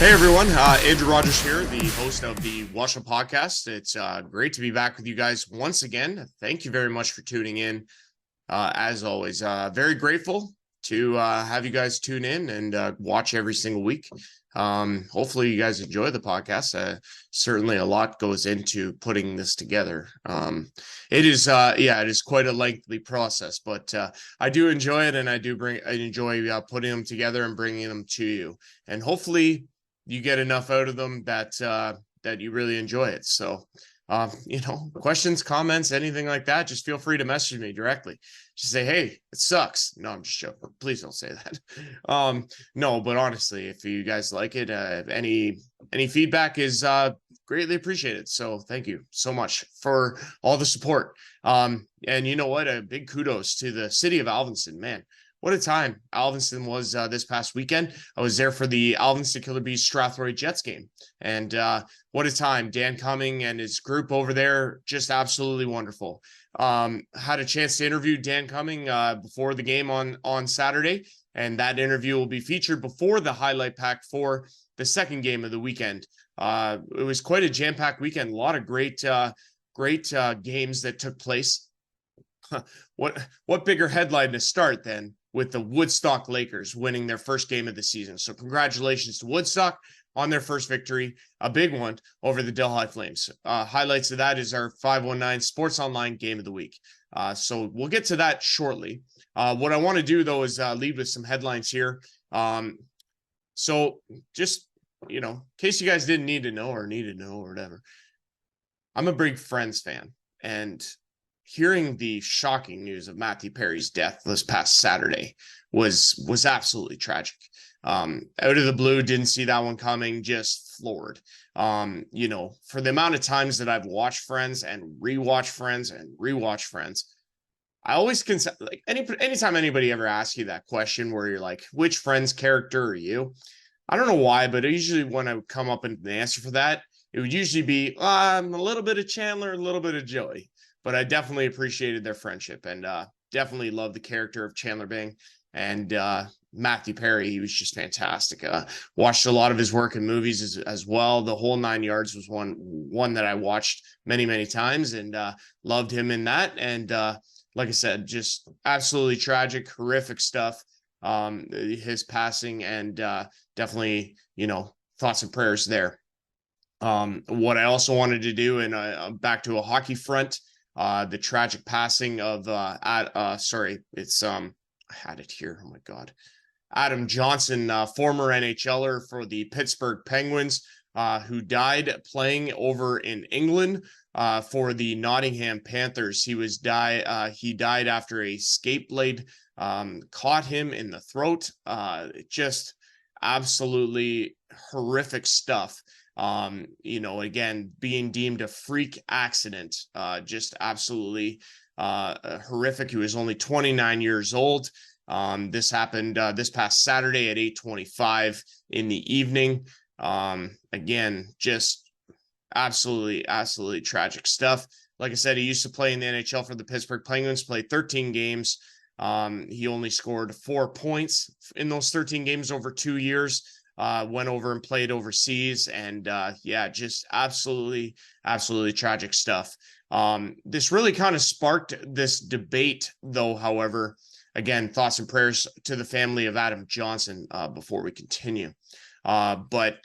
Hey everyone, Andrew Rogers here, the host of the WOSHL podcast. It's great to be back with you guys once again. Thank you very much for tuning in. As always, very grateful to have you guys tune in and watch every single week. Hopefully you guys enjoy the podcast. Certainly a lot goes into putting this together. It is quite a lengthy process, but I do enjoy it, and I enjoy putting them together and bringing them to you. And hopefully you get enough out of them that you really enjoy it. So, questions, comments, anything like that, just feel free to message me directly. Just say, hey, it sucks. No, I'm just joking. Please don't say that. No, but honestly, if you guys like it, any feedback is greatly appreciated. So thank you so much for all the support. And you know what? A big kudos to the city of Alvinston, man. What a time Alvinston was this past weekend. I was there for the Alvinston Killer Bees Strathroy Jets game. And what a time. Dan Cumming and his group over there, just absolutely wonderful. Had a chance to interview Dan Cumming before the game on Saturday. And that interview will be featured before the highlight pack for the second game of the weekend. It was quite a jam-packed weekend. A lot of great games that took place. What bigger headline to start than with the Woodstock Lakers winning their first game of the season. So congratulations to Woodstock on their first victory, a big one over the Delhi Flames. Highlights of that is our 519 Sports Online Game of the Week. So we'll get to that shortly. What I want to do, though, is lead with some headlines here. So just, in case you guys didn't need to know or whatever, I'm a big Friends fan. And hearing the shocking news of Matthew Perry's death this past Saturday was absolutely tragic. Out of the blue, didn't see that one coming, just floored. For the amount of times that I've watched Friends and rewatched Friends, I always consider, like, anytime anybody ever asks you that question where you're like, which Friends character are you? I don't know why, but usually when I would come up with the answer for that, it would usually be, I'm a little bit of Chandler, a little bit of Joey. But I definitely appreciated their friendship and definitely loved the character of Chandler Bing and Matthew Perry. He was just fantastic. Watched a lot of his work in movies as well. The Whole 9 Yards was one that I watched many, many times and loved him in that. And like I said, just absolutely tragic, horrific stuff. His passing and definitely, thoughts and prayers there. What I also wanted to do, and back to a hockey front, the tragic passing of I had it here. Oh my God. Adam Johnson, former NHLer for the Pittsburgh Penguins, who died playing over in England for the Nottingham Panthers. He died after a skate blade caught him in the throat. Just absolutely horrific stuff. Again, being deemed a freak accident, just absolutely horrific. He was only 29 years old. This happened this past Saturday at 8:25 in the evening. Again, just absolutely tragic stuff. Like I said, he used to play in the NHL for the Pittsburgh Penguins, played 13 games. He only scored 4 points in those 13 games over 2 years. Went over and played overseas, and just absolutely tragic stuff. This really kind of sparked this debate, though. However, again, thoughts and prayers to the family of Adam Johnson before we continue. But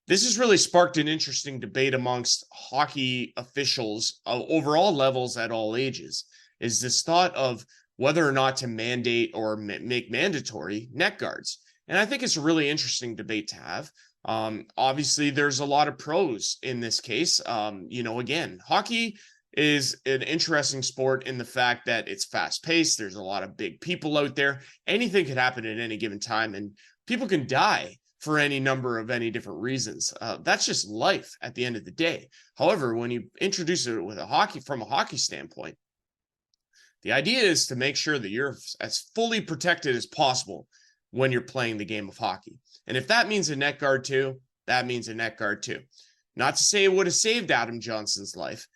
this has really sparked an interesting debate amongst hockey officials over all levels at all ages, is this thought of whether or not to mandate or make mandatory neck guards. And I think it's a really interesting debate to have. Obviously, there's a lot of pros in this case. Again, hockey is an interesting sport in the fact that it's fast paced. There's a lot of big people out there. Anything could happen at any given time, and people can die for any number of any different reasons. That's just life at the end of the day. However, when you introduce it from a hockey standpoint, the idea is to make sure that you're as fully protected as possible when you're playing the game of hockey. And if that means a neck guard too, that means a neck guard too. Not to say it would have saved Adam Johnson's life,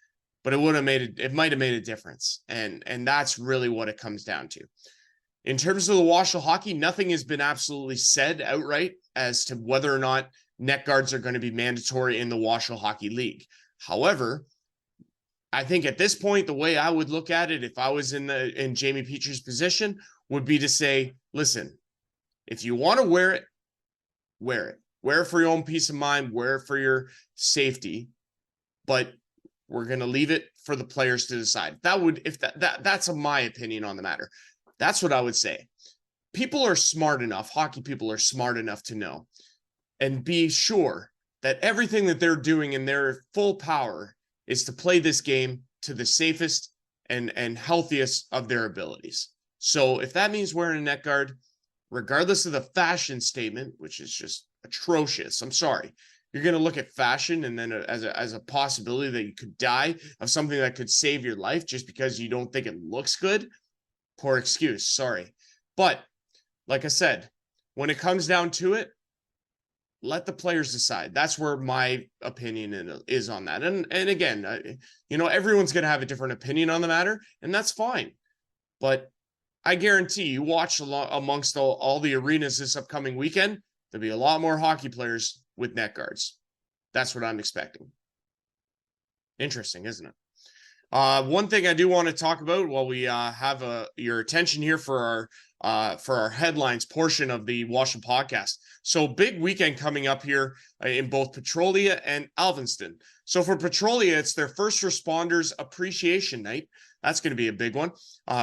but it might have made a difference. And that's really what it comes down to. In terms of the WOSHL hockey, nothing has been absolutely said outright as to whether or not neck guards are going to be mandatory in the WOSHL Hockey League. However, I think at this point, the way I would look at it, if I was in Jamie Petrie's position, would be to say, listen, if you want to wear it, wear it. Wear it for your own peace of mind, wear it for your safety, but we're going to leave it for the players to decide. That's my opinion on the matter. That's what I would say. People are smart enough, hockey people are smart enough to know and be sure that everything that they're doing in their full power is to play this game to the safest and healthiest of their abilities. So if that means wearing a neck guard, regardless of the fashion statement, which is just atrocious, I'm sorry, you're going to look at fashion and then as a possibility that you could die of something that could save your life just because you don't think it looks good. Poor excuse, sorry. But like I said, when it comes down to it, let the players decide. That's where my opinion is on that. And again, everyone's going to have a different opinion on the matter, and that's fine. But I guarantee you watch amongst all the arenas this upcoming weekend, there'll be a lot more hockey players with neck guards. That's what I'm expecting. Interesting, isn't it? One thing I do want to talk about while we have your attention here for our headlines portion of the WOSHL podcast. So big weekend coming up here in both Petrolia and Alvinston. So for Petrolia, it's their First Responders Appreciation Night. That's going to be a big one.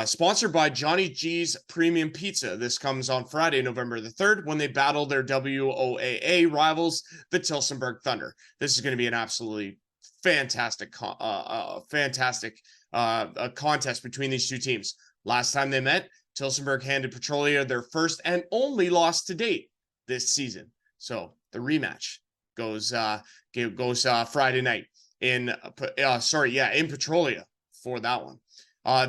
Sponsored by Johnny G's Premium Pizza. This comes on Friday, November the 3rd, when they battle their WOAA rivals, the Tillsonburg Thunder. This is going to be an absolutely fantastic contest between these two teams. Last time they met, Tillsonburg handed Petrolia their first and only loss to date this season. So the rematch goes Friday night in Petrolia for that one.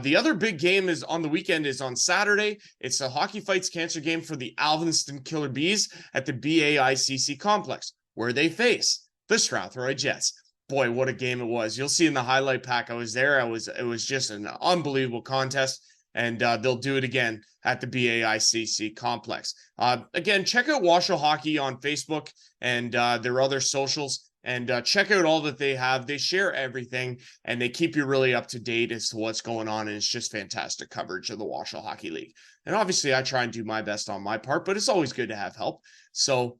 The other big game is on the weekend is on Saturday. It's the Hockey Fights Cancer game for the Alvinston Killer Bees at the BAICC complex, where they face the Strathroy Jets. Boy, what a game it was. You'll see in the highlight pack. I was there. It was just an unbelievable contest, and they'll do it again at the BAICC complex. Again, check out WOSHL Hockey on Facebook and their other socials, and check out all that they have. They share everything, and they keep you really up to date as to what's going on, and it's just fantastic coverage of the WOSHL Hockey League. And obviously, I try and do my best on my part, but it's always good to have help. So,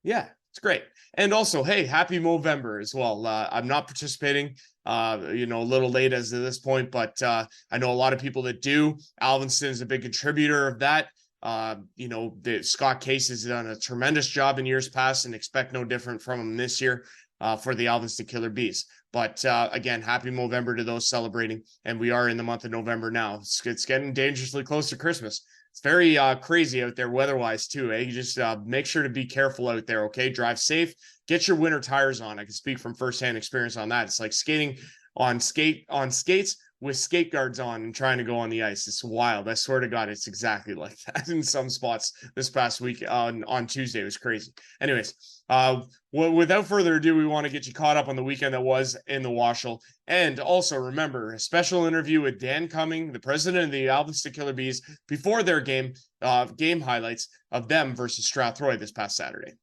yeah. It's great. And also, hey, happy Movember as well. I'm not participating, a little late as of this point, but I know a lot of people that do. Alvinston is a big contributor of that. Scott Case has done a tremendous job in years past and expect no different from him this year for the Alvinston Killer Bees. But again, happy Movember to those celebrating. And we are in the month of November now. It's getting dangerously close to Christmas. It's very crazy out there weather-wise too. You just make sure to be careful out there, okay? Drive safe. Get your winter tires on. I can speak from firsthand experience on that. It's like skating on skates with skate guards on and trying to go on the ice. It's wild. I swear to God, it's exactly like that in some spots this past week on Tuesday. It was crazy. Anyways, without further ado, we want to get you caught up on the weekend that was in the WOSHL. And also remember, a special interview with Dan Cumming, the president of the Alvinston Killer Bees, before their game highlights of them versus Strathroy this past Saturday.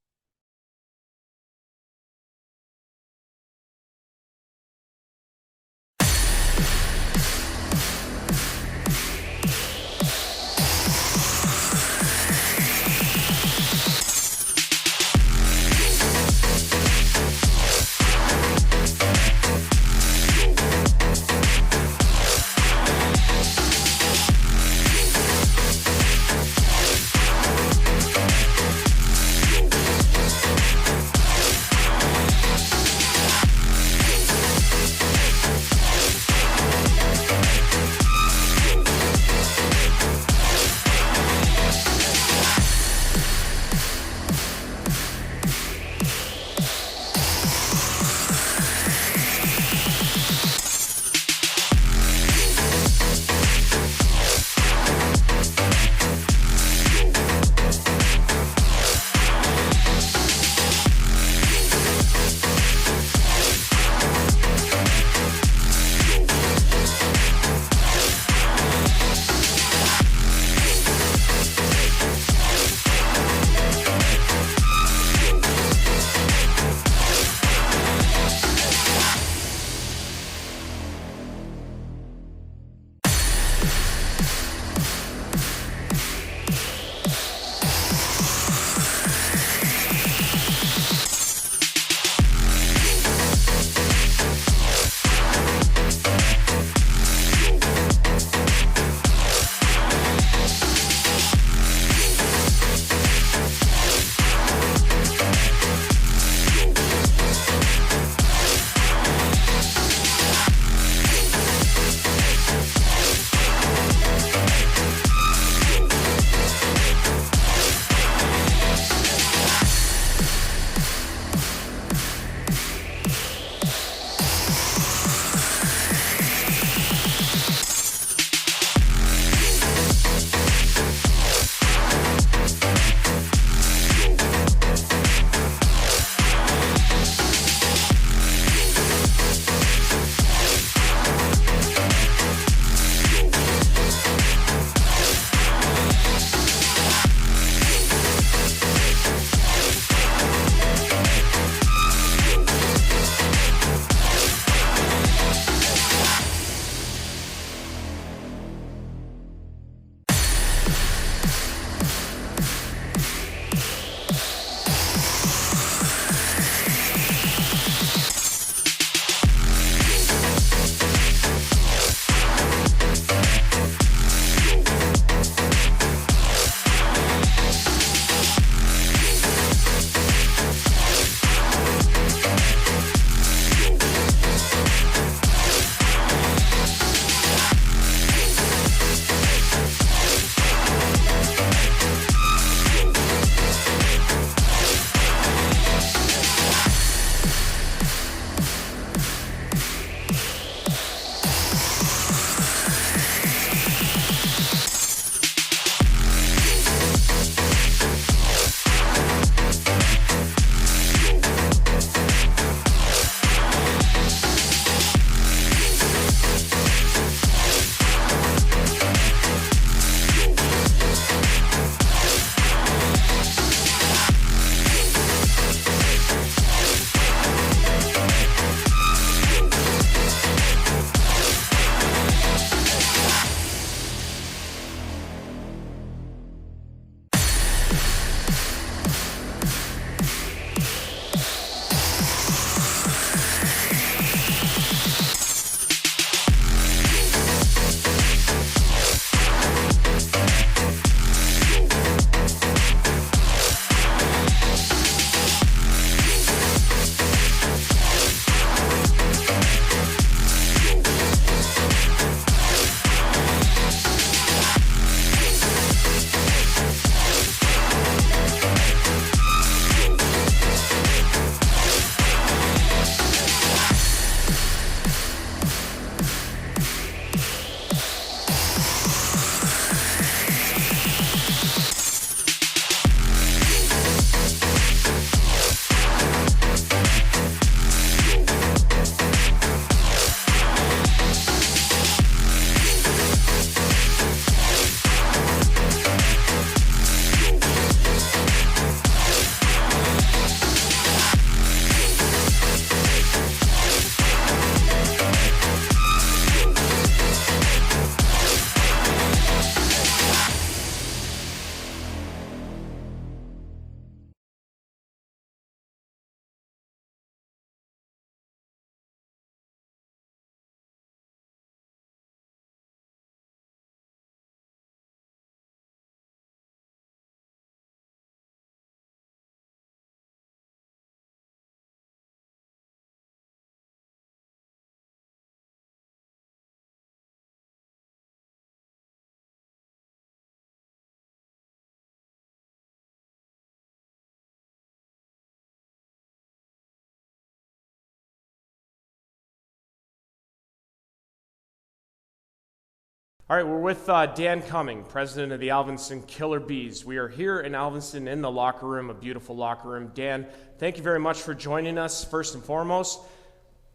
All right, we're with Dan Cumming, president of the Alvinston Killer Bees. We are here in Alvinston in the locker room, a beautiful locker room. Dan, thank you very much for joining us. First and foremost,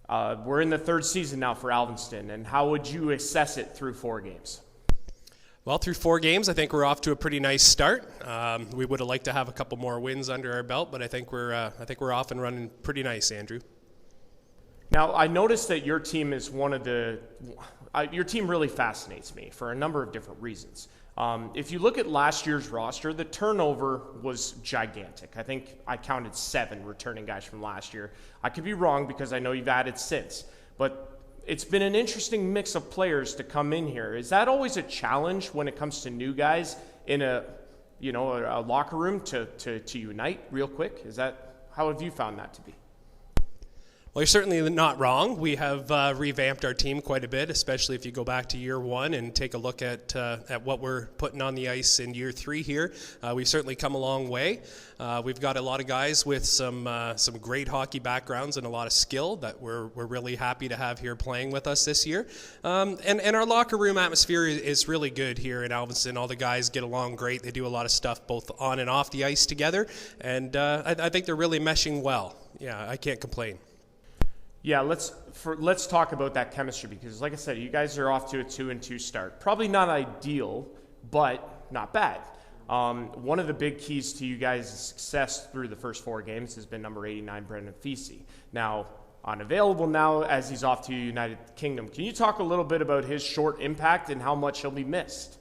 we're in the third season now for Alvinston, and how would you assess it through 4 games? Well, through 4 games, I think we're off to a pretty nice start. We would have liked to have a couple more wins under our belt, but I think we're off and running pretty nice, Andrew. Now, I noticed that your team is your team really fascinates me for a number of different reasons. If you look at last year's roster, the turnover was gigantic. I think I counted 7 returning guys from last year. I could be wrong because I know you've added since, but it's been an interesting mix of players to come in here. Is that always a challenge when it comes to new guys in a locker room to unite real quick? How have you found that to be? Well, you're certainly not wrong. We have revamped our team quite a bit, especially if you go back to year 1 and take a look at what we're putting on the ice in year 3 here. We've certainly come a long way. We've got a lot of guys with some great hockey backgrounds and a lot of skill that we're really happy to have here playing with us this year. And our locker room atmosphere is really good here in Alvinston. All the guys get along great. They do a lot of stuff both on and off the ice together, and I think they're really meshing well. Yeah, I can't complain. Yeah, let's talk about that chemistry because, like I said, you guys are off to a 2-2 start. Probably not ideal, but not bad. One of the big keys to you guys' success through the first 4 games has been number 89, Brendan Fisi. Now, unavailable now as he's off to United Kingdom. Can you talk a little bit about his short impact and how much he'll be missed?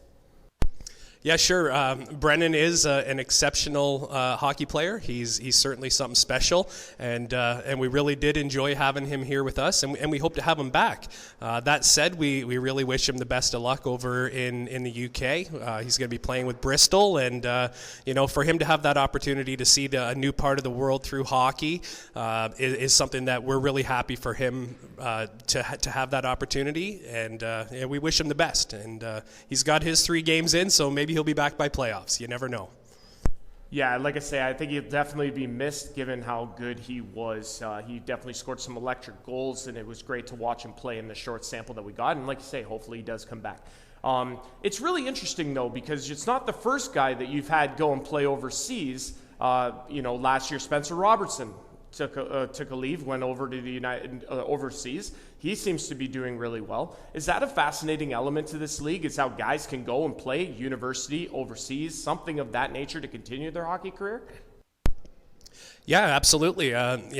Yeah, sure. Brennan is an exceptional hockey player. He's certainly something special, and we really did enjoy having him here with us, and we hope to have him back. That said, we really wish him the best of luck over in the UK. He's going to be playing with Bristol, and for him to have that opportunity to see a new part of the world through hockey is something that we're really happy for him to have that opportunity, and we wish him the best. And he's got his 3 games in, so maybe he'll be back by playoffs. You never know. Yeah, like I say, I think he'll definitely be missed given how good he was. He definitely scored some electric goals, and it was great to watch him play in the short sample that we got. And like you say, hopefully he does come back. It's really interesting, though, because it's not the first guy that you've had go and play overseas. Last year, Spencer Robertson took a leave, went over to the United overseas. He seems to be doing really well. Is that a fascinating element to this league? Is how guys can go and play university overseas, something of that nature to continue their hockey career? Yeah, absolutely.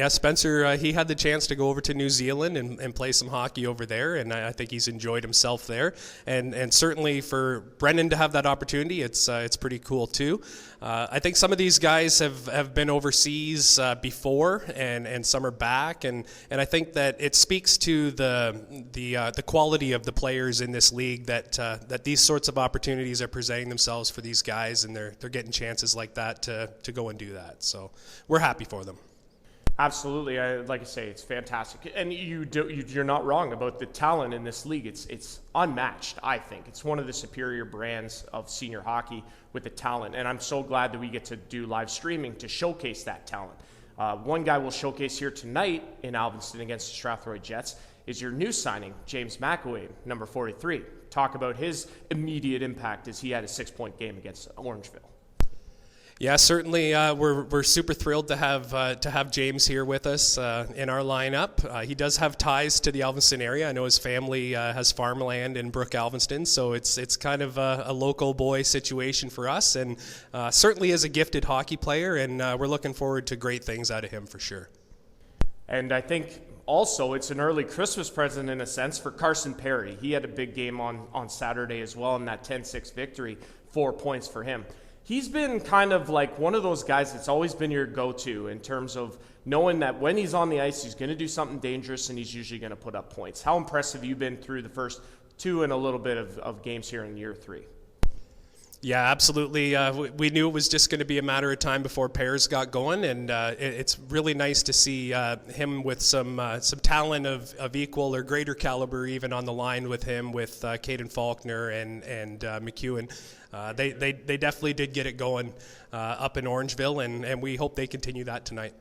Spencer, he had the chance to go over to New Zealand and play some hockey over there, and I think he's enjoyed himself there. And certainly for Brendan to have that opportunity, it's pretty cool too. I think some of these guys have been overseas before, and some are back, and I think that it speaks to the quality of the players in this league that these sorts of opportunities are presenting themselves for these guys, and they're getting chances like that to go and do that. So we're happy for them. Absolutely. Like I say, it's fantastic. And you're not wrong about the talent in this league. It's unmatched, I think. It's one of the superior brands of senior hockey with the talent. And I'm so glad that we get to do live streaming to showcase that talent. One guy we'll showcase here tonight in Alvinston against the Strathroy Jets is your new signing, James McElwain, number 43. Talk about his immediate impact as he had a 6-point game against Orangeville. Yeah, certainly. We're super thrilled to have James here with us in our lineup. He does have ties to the Alvinston area. I know his family has farmland in Brook Alvinston, so it's kind of a local boy situation for us, and certainly is a gifted hockey player, and we're looking forward to great things out of him for sure. And I think also it's an early Christmas present in a sense for Carson Perry. He had a big game on Saturday as well in that 10-6 victory, 4 points for him. He's been kind of like one of those guys that's always been your go-to in terms of knowing that when he's on the ice, he's going to do something dangerous and he's usually going to put up points. How impressed have you been through the first 2 and a little bit of games here in year 3? Yeah, absolutely. We knew it was just going to be a matter of time before Pears got going, and it's really nice to see him with some talent of equal or greater caliber even on the line with him, with Caden Faulkner and McEwen. They definitely did get it going up in Orangeville, and we hope they continue that tonight.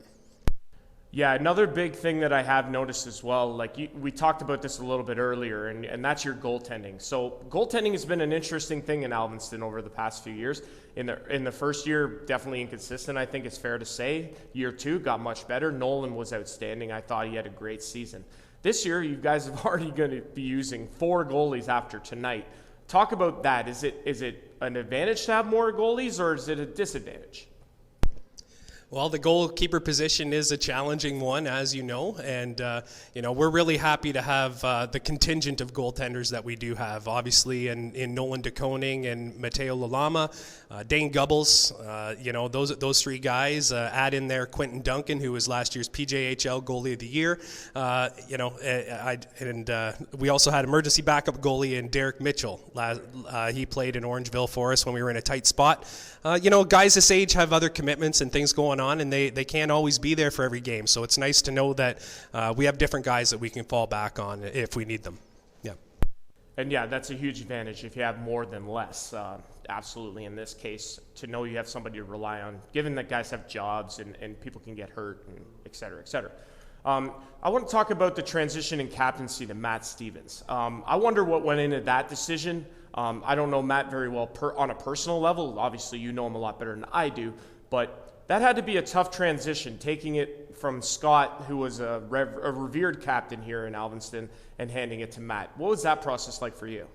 Yeah, another big thing that I have noticed as well, we talked about this a little bit earlier, and that's your goaltending. So goaltending has been an interesting thing in Alvinston over the past few years. In the first year, definitely inconsistent, I think it's fair to say. Year 2 got much better. Nolan was outstanding. I thought he had a great season. This year, you guys have already going to be using 4 goalies after tonight. Talk about that. Is it an advantage to have more goalies, or is it a disadvantage? Well, the goalkeeper position is a challenging one, as you know, and we're really happy to have the contingent of goaltenders that we do have. Obviously, in Nolan DeKoning and Mateo Lalama, Dane Gubbles, those 3 guys. Add in there Quentin Duncan, who was last year's PJHL Goalie of the Year. We also had emergency backup goalie in Derek Mitchell. He played in Orangeville for us when we were in a tight spot. Guys this age have other commitments and things going on, and they can't always be there for every game. So it's nice to know that we have different guys that we can fall back on if we need them. Yeah. And yeah, that's a huge advantage if you have more than less. Absolutely, in this case, to know you have somebody to rely on, given that guys have jobs and people can get hurt, and et cetera, et cetera. I want to talk about the transition in captaincy to Matt Stevens. I wonder what went into that decision. I don't know Matt very well on a personal level. Obviously, you know him a lot better than I do, but that had to be a tough transition, taking it from Scott, who was a revered captain here in Alvinston, and handing it to Matt. What was that process like for you?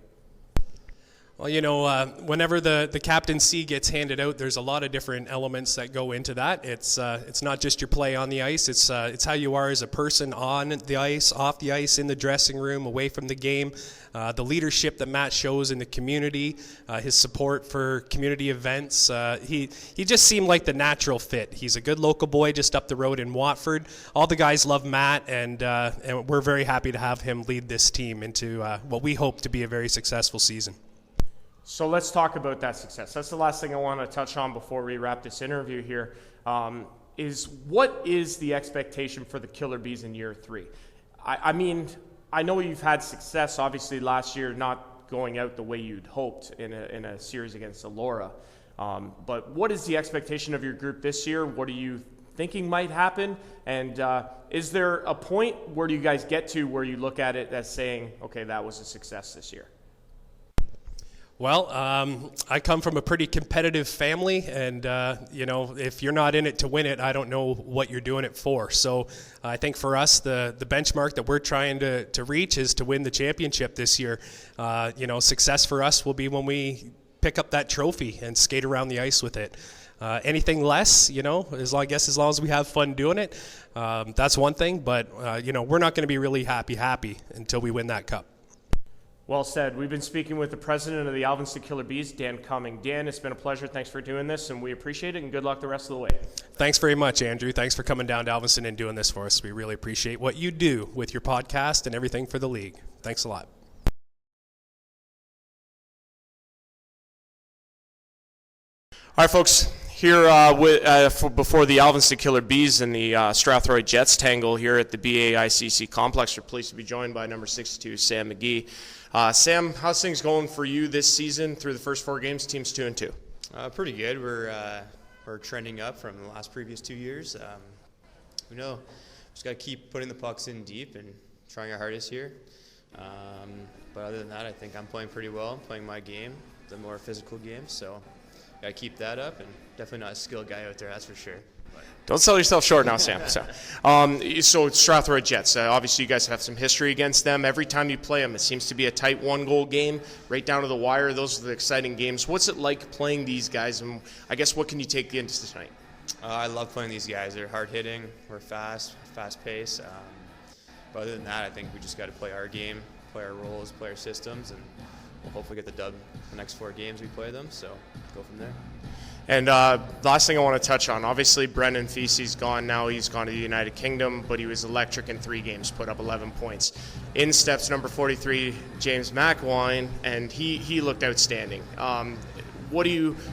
Well, whenever the captaincy gets handed out, there's a lot of different elements that go into that. It's not just your play on the ice. It's how you are as a person on the ice, off the ice, in the dressing room, away from the game. The leadership that Matt shows in the community, his support for community events. He just seemed like the natural fit. He's a good local boy just up the road in Watford. All the guys love Matt, and we're very happy to have him lead this team into what we hope to be a very successful season. So let's talk about that success. That's the last thing I want to touch on before we wrap this interview here. Is what is the expectation for the Killer Bees in year 3? I mean, I know you've had success, obviously, last year not going out the way you'd hoped in a series against Elora. But what is the expectation of your group this year? What are you thinking might happen? And is there a point where you guys get to where you look at it as saying, okay, that was a success this year? Well, I come from a pretty competitive family, and if you're not in it to win it, I don't know what you're doing it for. So I think for us, the benchmark that we're trying to reach is to win the championship this year. Success for us will be when we pick up that trophy and skate around the ice with it. Anything less, as long as we have fun doing it, that's one thing. But we're not going to be really happy until we win that cup. Well said. We've been speaking with the president of the Alvinston Killer Bees, Dan Cumming. Dan, it's been a pleasure. Thanks for doing this, and we appreciate it, and good luck the rest of the way. Thanks very much, Andrew. Thanks for coming down to Alvinston and doing this for us. We really appreciate what you do with your podcast and everything for the league. Thanks a lot. All right, folks. Here before the Alvinston Killer Bees and the Strathroy Jets tangle here at the BAICC complex, we're pleased to be joined by number 62, Sam McGee. Sam, how's things going for you this season through the first 4 games? Team's 2-2. Pretty good. We're trending up from the previous 2 years. Just got to keep putting the pucks in deep and trying our hardest here. But other than that, I think I'm playing pretty well. I'm playing my game, the more physical game. So got to keep that up, and definitely not a skilled guy out there, that's for sure. Don't sell yourself short now, Sam. So Strathroy Jets, obviously you guys have some history against them. Every time you play them, it seems to be a tight 1-goal game, right down to the wire. Those are the exciting games. What's it like playing these guys, and I guess what can you take into tonight? I love playing these guys. They're hard-hitting, we're fast pace. But other than that, I think we just got to play our game, play our roles, play our systems, and we'll hopefully get the dub the next 4 games we play them, so go from there. And last thing I want to touch on, obviously Brendan Feesy's gone now. He's gone to the United Kingdom, but he was electric in 3 games, put up 11 points. In steps number 43, James McElwain, and he looked outstanding. What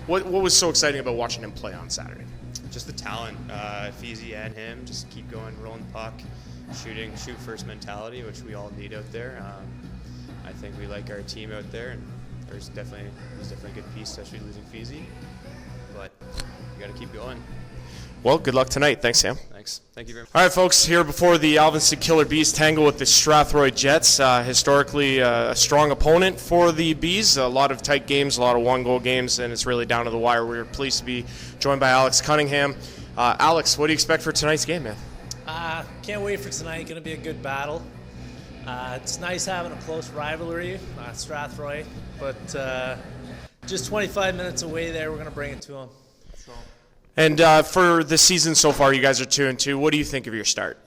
was so exciting about watching him play on Saturday? Just the talent, Feesy and him, just keep going, rolling the puck, shoot first mentality, which we all need out there. I think we like our team out there, and he's definitely a good piece, especially losing Feesy. But you got to keep going. Well, good luck tonight. Thanks, Sam. Thanks. Thank you very much. All right, folks, here before the Alvinston Killer Bees tangle with the Strathroy Jets. Historically, a strong opponent for the Bees. A lot of tight games, a lot of one-goal games, and it's really down to the wire. We're pleased to be joined by Alex Cunningham. Alex, what do you expect for tonight's game, man? Can't wait for tonight. Going to be a good battle. It's nice having a close rivalry, Strathroy, but just 25 minutes away there, we're going to bring it to them. So. And for the season so far, you guys are 2-2. What do you think of your start?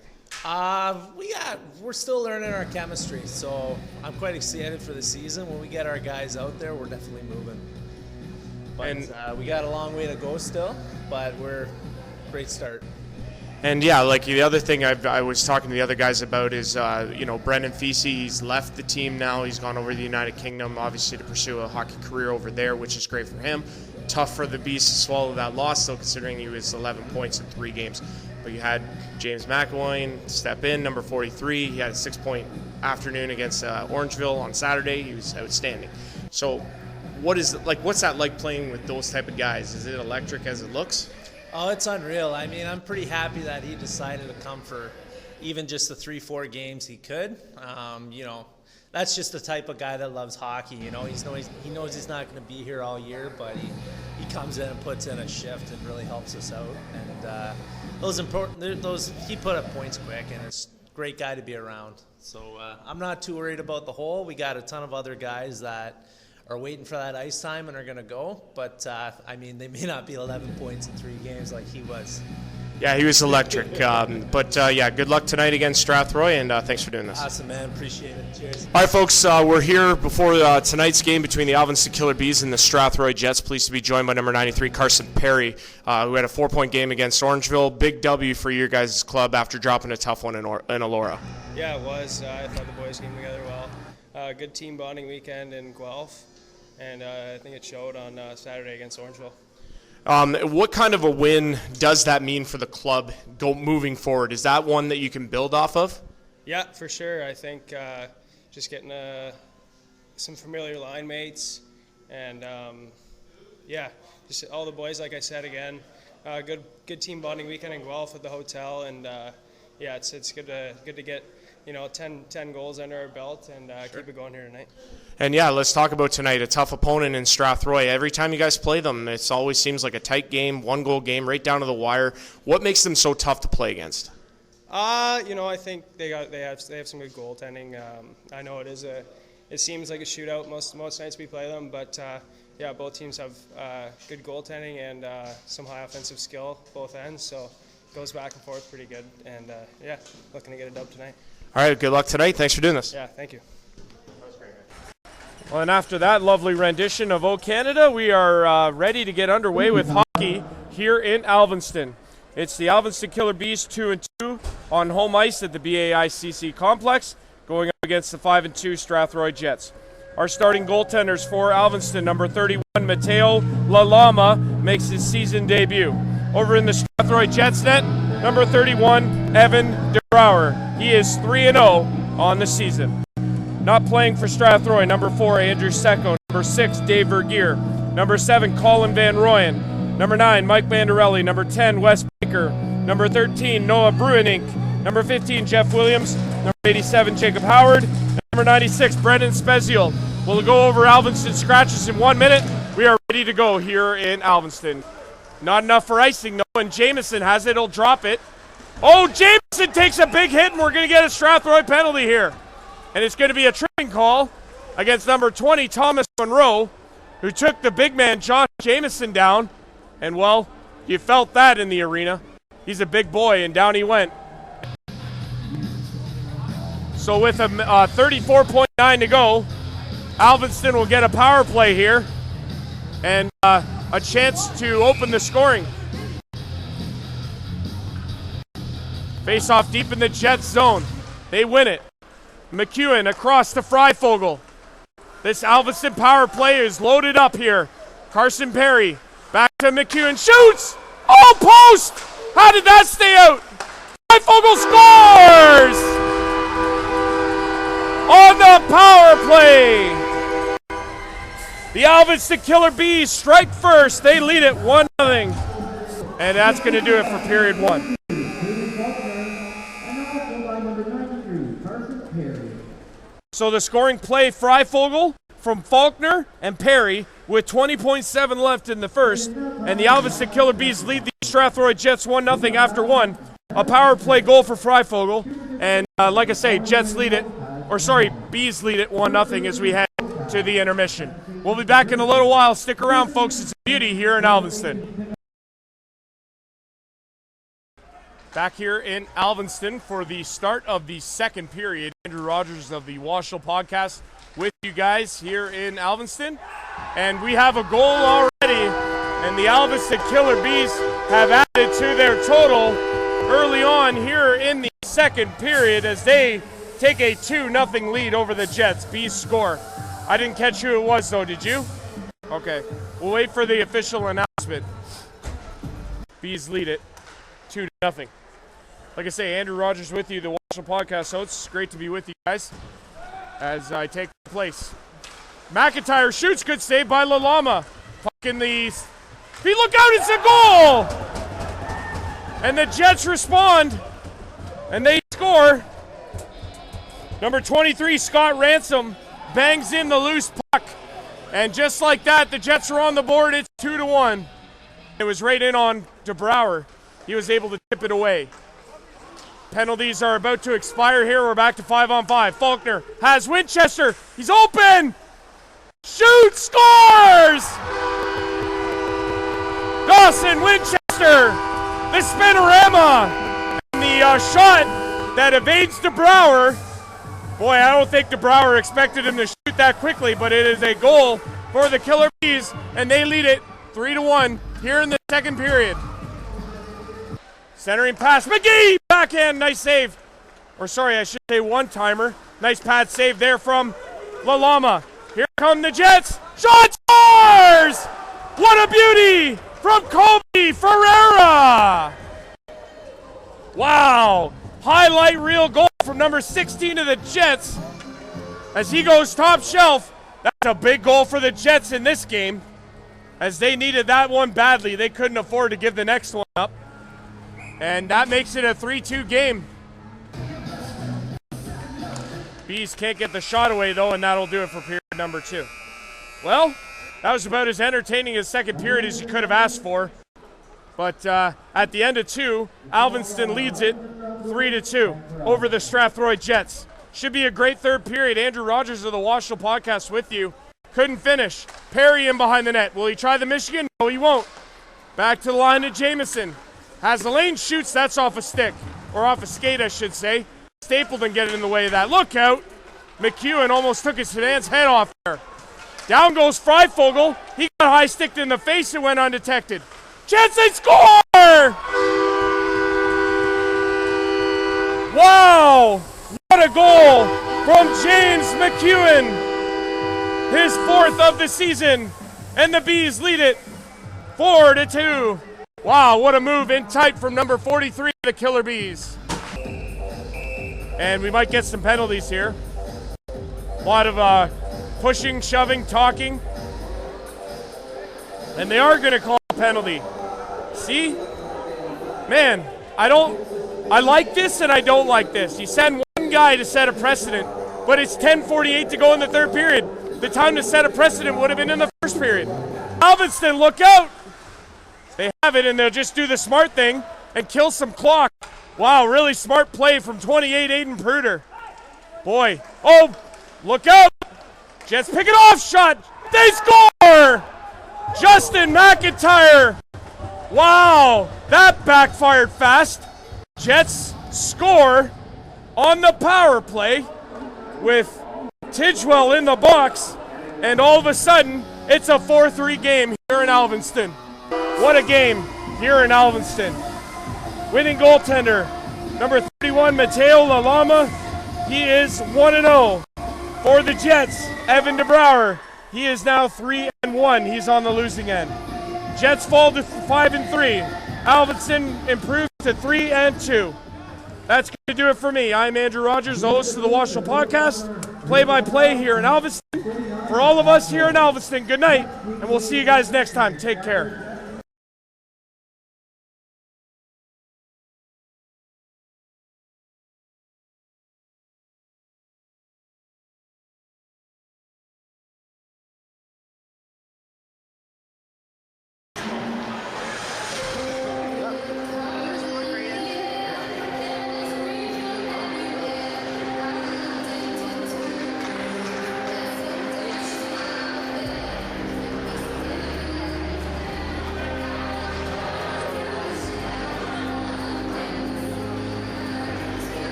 We're still learning our chemistry, so I'm quite excited for the season. When we get our guys out there, we're definitely moving. But we got a long way to go still, but we're great start. And yeah, like the other thing I was talking to the other guys about is, Brendan Feasey, he's left the team now. He's gone over to the United Kingdom, obviously to pursue a hockey career over there, which is great for him. Tough for the Bees to swallow that loss, though, considering he was 11 points in 3 games. But you had James McElwain step in, number 43. He had a 6-point afternoon against Orangeville on Saturday. He was outstanding. So what's that like playing with those type of guys? Is it electric as it looks? Oh, it's unreal. I mean, I'm pretty happy that he decided to come for even just the 3-4 games he could. That's just the type of guy that loves hockey. He knows he's not going to be here all year, but he comes in and puts in a shift and really helps us out. And he put up points quick, and it's a great guy to be around. So I'm not too worried about the hole. We got a ton of other guys that are waiting for that ice time and are going to go. But, they may not be 11 points in 3 games like he was. Yeah, he was electric. Good luck tonight against Strathroy, and thanks for doing this. Awesome, man. Appreciate it. Cheers. All right, folks, we're here before tonight's game between the Alvinston Killer Bees and the Strathroy Jets. Pleased to be joined by number 93, Carson Perry, who had a 4-point game against Orangeville. Big W for your guys' club after dropping a tough one in Elora. Yeah, it was. I thought the boys came together well. Good team bonding weekend in Guelph, and I think it showed on Saturday against Orangeville. What kind of a win does that mean for the club moving forward? Is that one that you can build off of? Yeah, for sure. I think just getting some familiar line mates and, just all the boys, like I said, again, good team bonding weekend in Guelph at the hotel. And, it's good to get 10 goals under our belt and keep it going here tonight. And yeah, let's talk about tonight. A tough opponent in Strathroy. Every time you guys play them, it always seems like a tight game, 1-goal game, right down to the wire. What makes them so tough to play against? I think they have some good goaltending. I know it seems like a shootout most nights we play them, but both teams have good goaltending and some high offensive skill both ends. So it goes back and forth pretty good. And looking to get a dub tonight. All right, good luck tonight. Thanks for doing this. Yeah, thank you. Well, and after that lovely rendition of O Canada, we are ready to get underway with hockey here in Alvinston. It's the Alvinston Killer Bees 2-2 on home ice at the BAICC complex, going up against the 5-2 Strathroy Jets. Our starting goaltenders for Alvinston, number 31, Mateo Lalama, makes his season debut. Over in the Strathroy Jets net, number 31, Evan DeBrouwer. He is 3-0 on the season. Not playing for Strathroy, number 4, Andrew Secco. Number 6, Dave Vergeer. Number 7, Colin Van Royen. Number 9, Mike Mandarelli. Number 10, Wes Baker. Number 13, Noah Bruinink. Number 15, Jeff Williams. Number 87, Jacob Howard. Number 96, Brendan Spezial. We'll go over Alvinston scratches in 1 minute. We are ready to go here in Alvinston. Not enough for icing, though, and Jamison has it. He'll drop it. Oh, Jamison takes a big hit, and we're going to get a Strathroy penalty here. And it's going to be a tripping call against number 20, Thomas Monroe, who took the big man, Josh Jamison, down. And, well, you felt that in the arena. He's a big boy, and down he went. So with a 34.9 to go, Alvinston will get a power play here and a chance to open the scoring. Face off deep in the Jets zone. They win it. McEwen across to Freifogel. This Alvinston power play is loaded up here. Carson Perry back to McEwen. Shoots! Oh, post! How did that stay out? Freifogel scores! On the power play! The Alvinston Killer Bees strike first. They lead it 1-0. And that's going to do it for period 1. So the scoring play, Freifogel from Faulkner and Perry with 20.7 left in the first. And the Alveston Killer Bees lead the Strathroy Jets 1-0 after 1. A power play goal for Freifogel. And like I say, Jets lead it, Bees lead it 1-0 as we head to the intermission. We'll be back in a little while. Stick around, folks. It's a beauty here in Alveston. Back here in Alveston for the start of the second period. Andrew Rogers of the WOSHL podcast with you guys here in Alveston. And we have a goal already, and the Alveston Killer Bees have added to their total early on here in the second period as they take a 2-0 lead over the Jets. Bees score. I didn't catch who it was, though. Did you? Okay. We'll wait for the official announcement. Bees lead it 2-0. Like I say, Andrew Rogers with you, the WOSHL podcast host. It's great to be with you guys as I take place. McIntyre shoots. Good save by Lalama. Pucking the... Look out, it's a goal! And the Jets respond, and they score. Number 23, Scott Ransom, bangs in the loose puck. And just like that, the Jets are on the board. It's 2-1. It was right in on DeBrouwer. He was able to tip it away. Penalties are about to expire here. We're back to 5-on-5. Faulkner has Winchester. He's open. Shoot, scores! Dawson Winchester, the spinorama, and the shot that evades DeBrouwer. Boy, I don't think DeBrouwer expected him to shoot that quickly, but it is a goal for the Killer Bees, and they lead it 3-1 here in the second period. Centering pass, McGee, backhand, nice save. Or sorry, I should say one-timer. Nice pad save there from Lalama. Here come the Jets. Shot scores! What a beauty from Colby Ferreira. Wow. Highlight reel goal from number 16 of the Jets as he goes top shelf. That's a big goal for the Jets in this game as they needed that one badly. They couldn't afford to give the next one up. And that makes it a 3-2 game. Bees can't get the shot away, though, and that'll do it for period number 2. Well, that was about as entertaining a second period as you could have asked for. But at the end of 2, Alveston leads it 3-2 over the Strathroy Jets. Should be a great third period. Andrew Rogers of the WOSHL podcast with you. Couldn't finish. Perry in behind the net. Will he try the Michigan? No, he won't. Back to the line to Jamison. Has the lane, shoots, that's off a stick. Or off a skate, I should say. Stapleton getting in the way of that. Look out! McEwen almost took his sedan's head off there. Down goes Freifogel. He got high sticked in the face and went undetected. Jets, they score! Wow! What a goal from James McEwen. His 4th of the season. And the Bees lead it 4-2. Wow, what a move in tight from number 43 of the Killer Bees. And we might get some penalties here. A lot of pushing, shoving, talking. And they are going to call a penalty. See? Man, I like this and I don't like this. You send one guy to set a precedent, but it's 10:48 to go in the third period. The time to set a precedent would have been in the first period. Alveston, look out! They have it, and they'll just do the smart thing and kill some clock. Wow, really smart play from 28, Aiden Pruder. Boy. Oh, look out. Jets pick it off. Shot. They score! Justin McIntyre. Wow, that backfired fast. Jets score on the power play with Tidgewell in the box. And all of a sudden, it's a 4-3 game here in Alveston. What a game here in Alveston. Winning goaltender, number 31, Mateo Lalama. He is 1-0. For the Jets, Evan DeBrouwer. He is now 3-1. He's on the losing end. Jets fall to 5-3. Alveston improves to 3-2. That's going to do it for me. I'm Andrew Rogers, the host of the WOSHL podcast. Play-by-play here in Alveston. For all of us here in Alveston, good night, and we'll see you guys next time. Take care.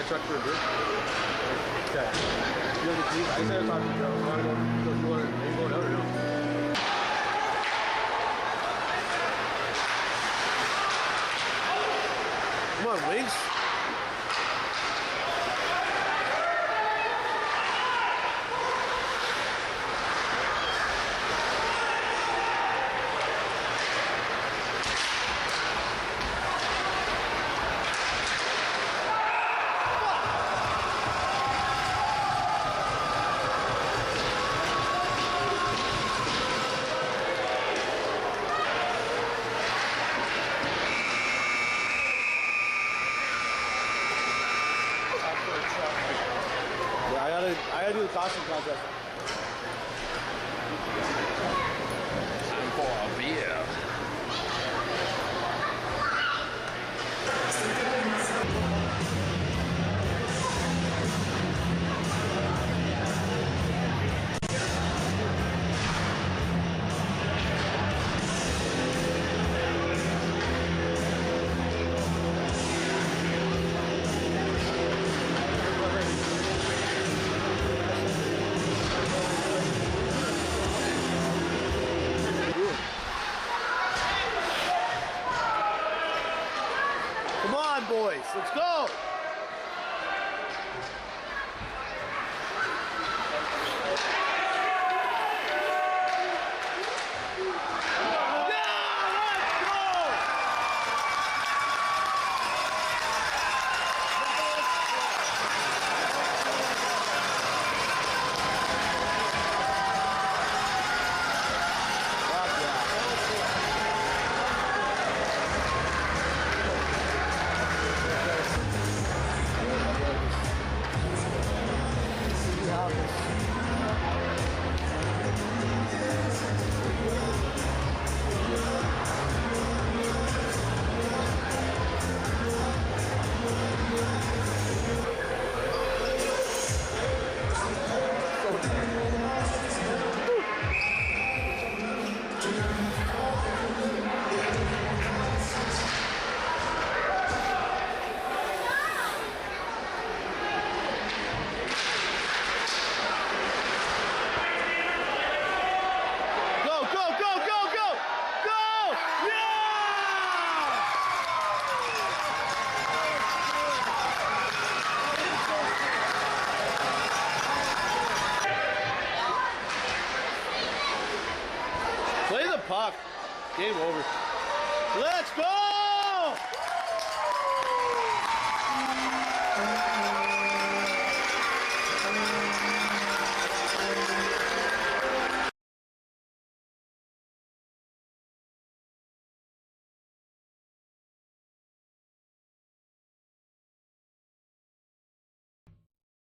truck for a beer? Okay. You have the keys? I just had to talk to you. You want to go? Are you going out or no? Come on, Wings. I gotta do the costume contest. Time for a beer. Come on, boys, let's go! Play the puck. Game over. Let's go!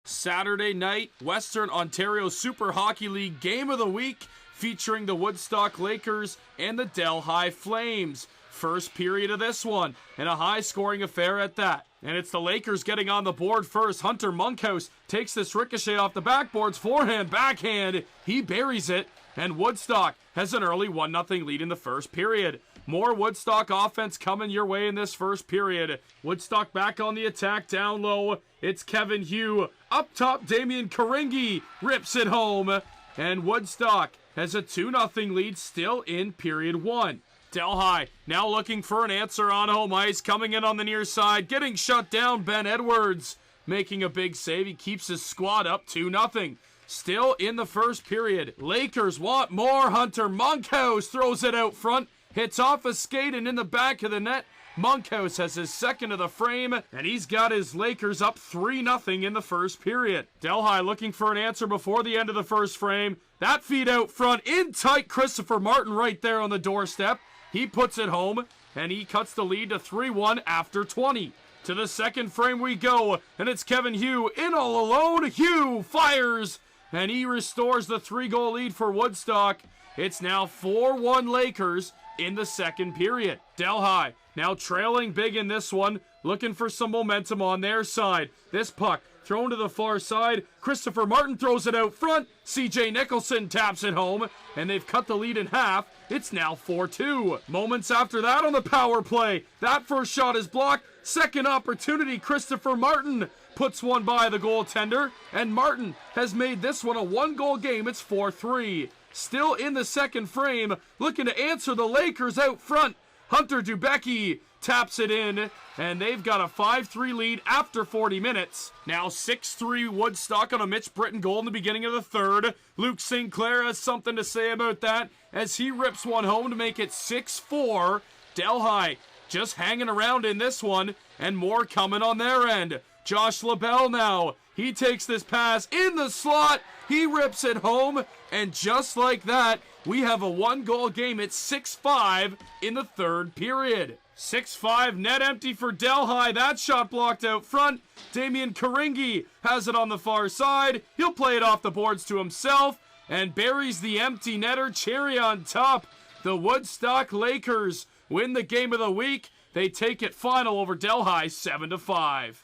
Saturday night, Western Ontario Super Hockey League Game of the Week featuring the Woodstock Lakers and the Delhi Flames. First period of this one, and a high-scoring affair at that. And it's the Lakers getting on the board first. Hunter Monkhouse takes this ricochet off the backboards, forehand, backhand. He buries it, and Woodstock has an early 1-0 lead in the first period. More Woodstock offense coming your way in this first period. Woodstock back on the attack, down low. It's Kevin Hugh. Up top, Damian Karingi rips it home. And Woodstock has a 2-0 lead still in period one. Delhi now looking for an answer on home ice. Coming in on the near side, getting shut down. Ben Edwards making a big save. He keeps his squad up 2-0. Still in the first period. Lakers want more. Hunter Monkhouse throws it out front. Hits off a skate and in the back of the net. Monkhouse has his second of the frame, and he's got his Lakers up 3-0 in the first period. Delhi looking for an answer before the end of the first frame. That feed out front, in tight, Christopher Martin right there on the doorstep. He puts it home, and he cuts the lead to 3-1 after 20. To the second frame we go, and it's Kevin Hugh in all alone. Hugh fires, and he restores the 3-goal lead for Woodstock. It's now 4-1 Lakers in the second period. Delhi now trailing big in this one, looking for some momentum on their side. This puck thrown to the far side. Christopher Martin throws it out front. CJ Nicholson taps it home, and they've cut the lead in half. It's now 4-2. Moments after that on the power play, that first shot is blocked. Second opportunity, Christopher Martin puts one by the goaltender, and Martin has made this one a 1-goal game. It's 4-3. Still in the second frame, looking to answer the Lakers out front. Hunter Dubecki taps it in, and they've got a 5-3 lead after 40 minutes. Now 6-3 Woodstock on a Mitch Britton goal in the beginning of the third. Luke Sinclair has something to say about that as he rips one home to make it 6-4. Delhi just hanging around in this one, and more coming on their end. Josh LaBelle now, he takes this pass in the slot, he rips it home, and just like that, we have a 1-goal game. It's 6-5 in the third period. 6-5 net empty for Delhi. That shot blocked out front. Damian Karingi has it on the far side. He'll play it off the boards to himself and buries the empty netter. Cherry on top. The Woodstock Lakers win the game of the week. They take it final over Delhi 7-5.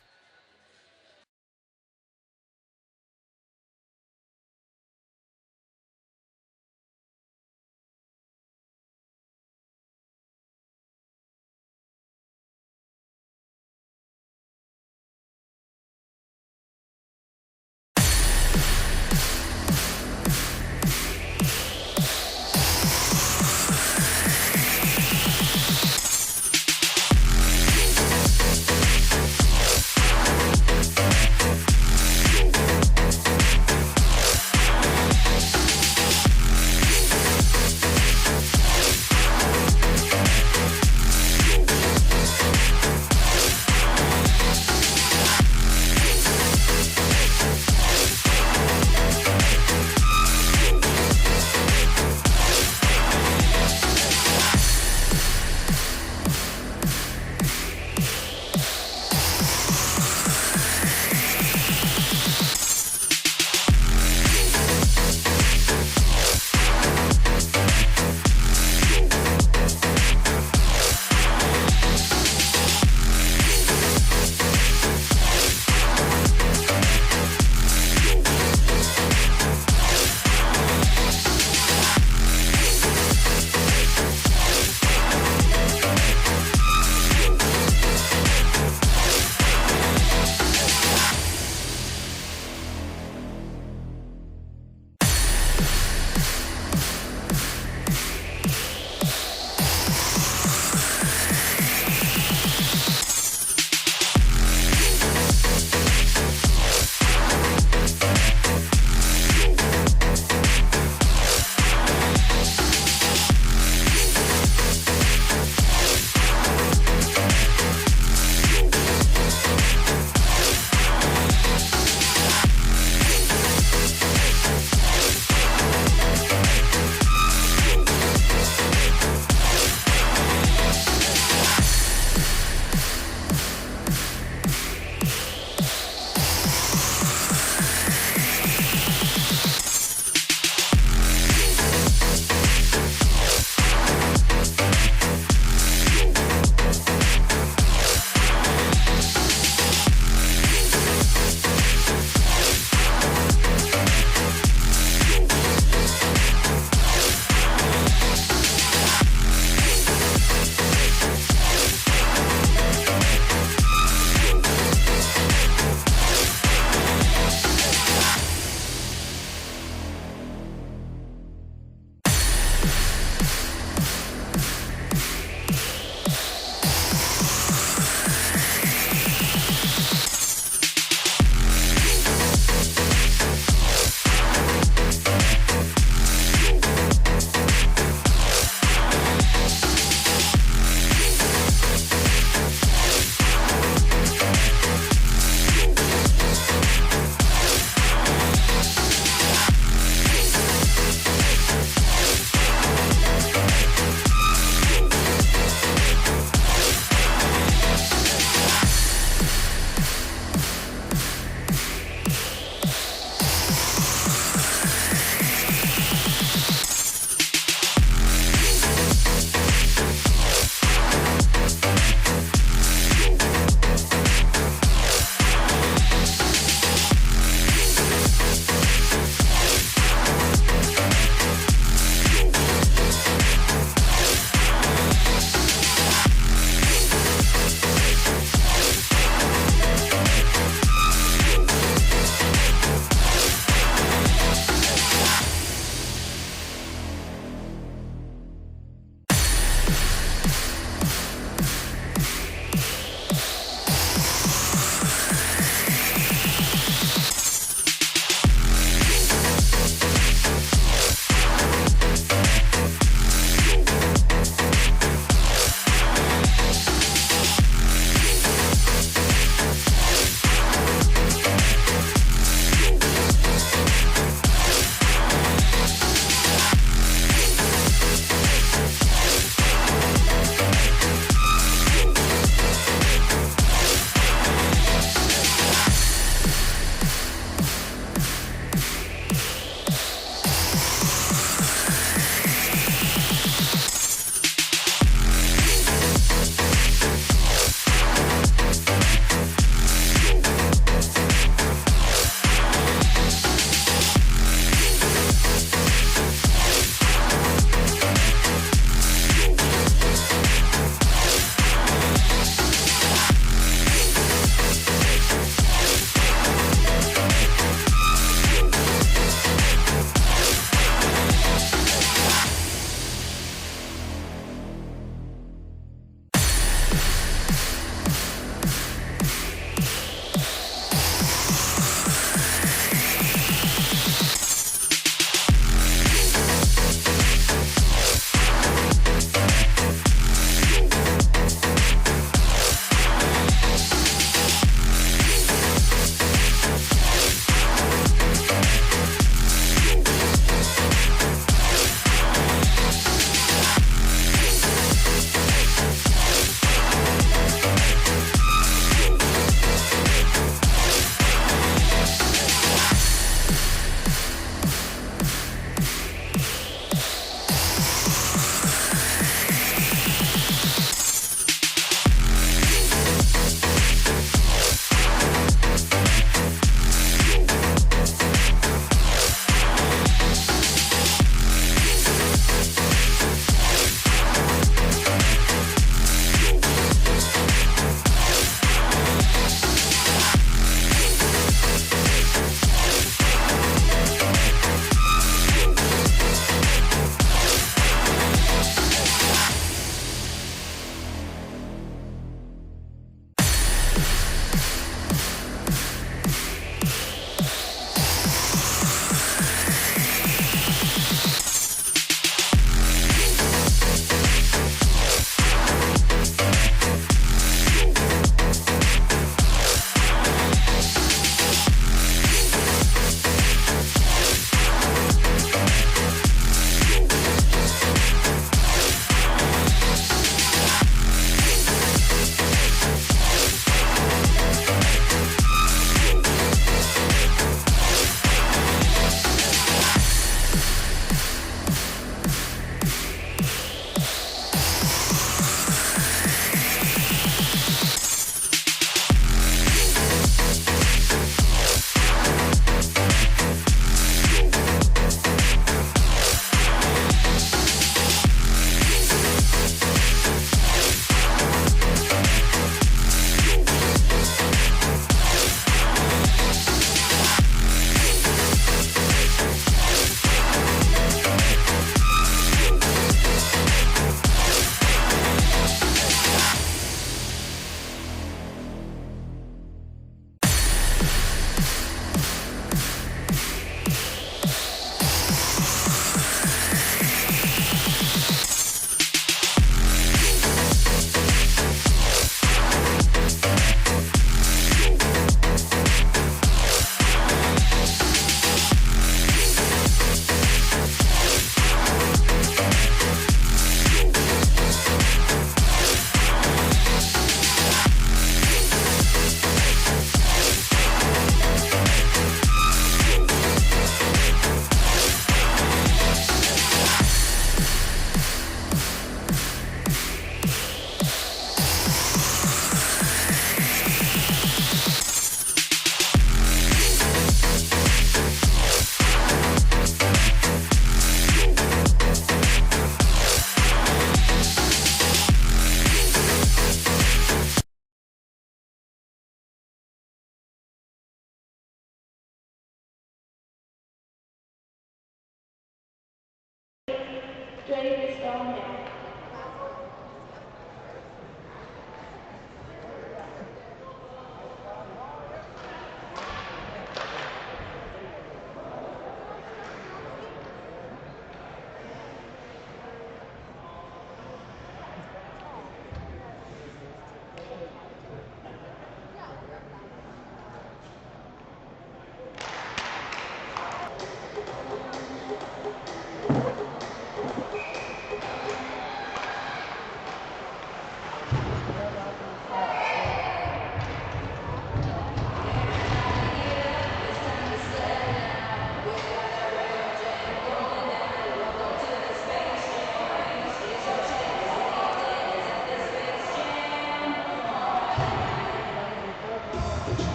Davis Donnell.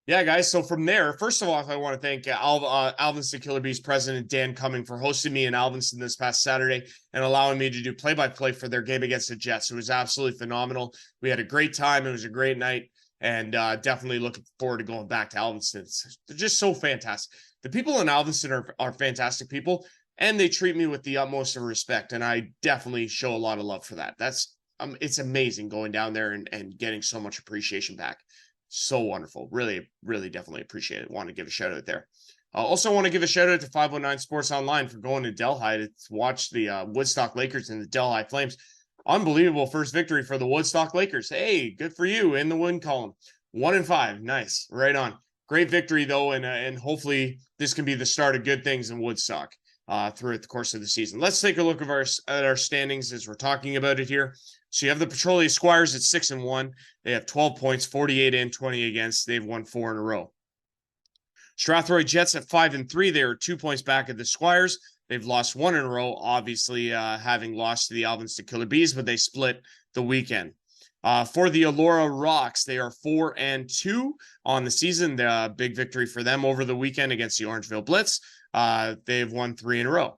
Yeah, guys. So from there, first of all, I want to thank Alvinston Killer Bees president Dan Cumming for hosting me in Alvinston this past Saturday and allowing me to do play-by-play for their game against the Jets. It was absolutely phenomenal. We had a great time. It was a great night, and definitely looking forward to going back to Alvinston. They're just so fantastic. The people in Alvinston are fantastic people, and they treat me with the utmost of respect, and I definitely show a lot of love for that. It's amazing going down there and getting so much appreciation back. So wonderful. Really, really definitely appreciate it. Want to give a shout out there. I also want to give a shout out to 519 Sports Online for going to Delhi to watch the Woodstock Lakers and the Delhi Flames. Unbelievable first victory for the Woodstock Lakers. Hey, good for you in the win column. 1-5. Nice. Right on. Great victory, though, and hopefully this can be the start of good things in Woodstock throughout the course of the season. Let's take a look at our standings as we're talking about it here. So you have the Petrolia Squires at 6-1. They have 12 points, 48 in, 20 against. They've won 4 in a row. Strathroy Jets at 5-3. They are 2 points back at the Squires. They've lost 1 in a row, obviously having lost to the Alvinston Killer Bees, but they split the weekend. For the Elora Rocks, they are 4-2 on the season. The big victory for them over the weekend against the Orangeville Blitz. They've won 3 in a row.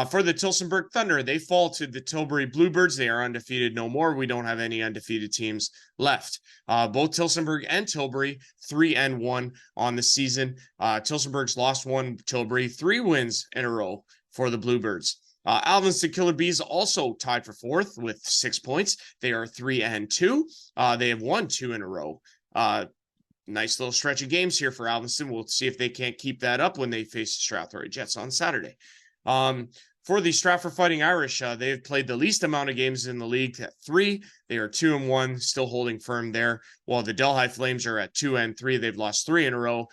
For the Tillsonburg Thunder, they fall to the Tilbury Bluebirds. They are undefeated no more. We don't have any undefeated teams left. Both Tillsonburg and Tilbury, 3-1 on the season. Tillsonburg's lost 1, Tilbury, 3 wins in a row for the Bluebirds. Alvinston Killer Bees also tied for 4th with 6 points. They are 3-2. They have won 2 in a row. Nice little stretch of games here for Alvinston. We'll see if they can't keep that up when they face the Strathroy Jets on Saturday. For the Stratford Fighting Irish, they've played the least amount of games in the league at 3. They are 2-1, still holding firm there. While the Delhi Flames are at 2-3. They've lost 3 in a row,